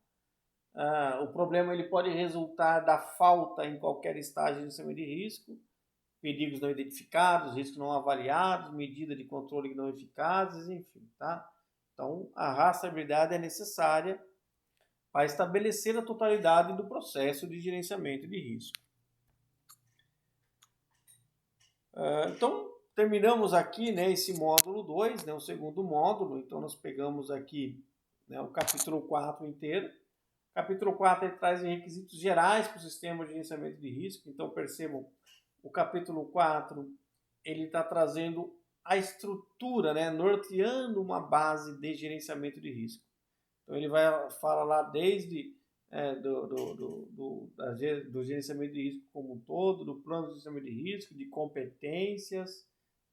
O problema ele pode resultar da falta em qualquer estágio de gerenciamento de risco, perigos não identificados, riscos não avaliados, medidas de controle não eficazes, enfim, tá? Então, a rastreabilidade é necessária para estabelecer a totalidade do processo de gerenciamento de risco. Então, terminamos aqui, né, esse módulo 2, né, o segundo módulo. Então, nós pegamos aqui, né, o capítulo 4 inteiro. O capítulo 4 ele traz requisitos gerais para o sistema de gerenciamento de risco. Então, percebam, o capítulo 4 ele está trazendo a estrutura, né, norteando uma base de gerenciamento de risco. Então, ele vai falar lá desde do gerenciamento de risco como um todo, do plano de gerenciamento de risco, de competências,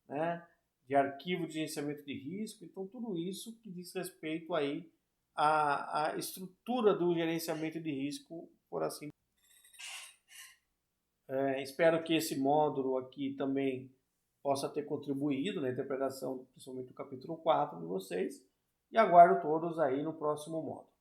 né, de arquivo de gerenciamento de risco. Então, tudo isso que diz respeito aí à estrutura do gerenciamento de risco, por assim dizer. Espero que esse módulo aqui também possa ter contribuído na interpretação, principalmente do capítulo 4 de vocês, e aguardo todos aí no próximo módulo.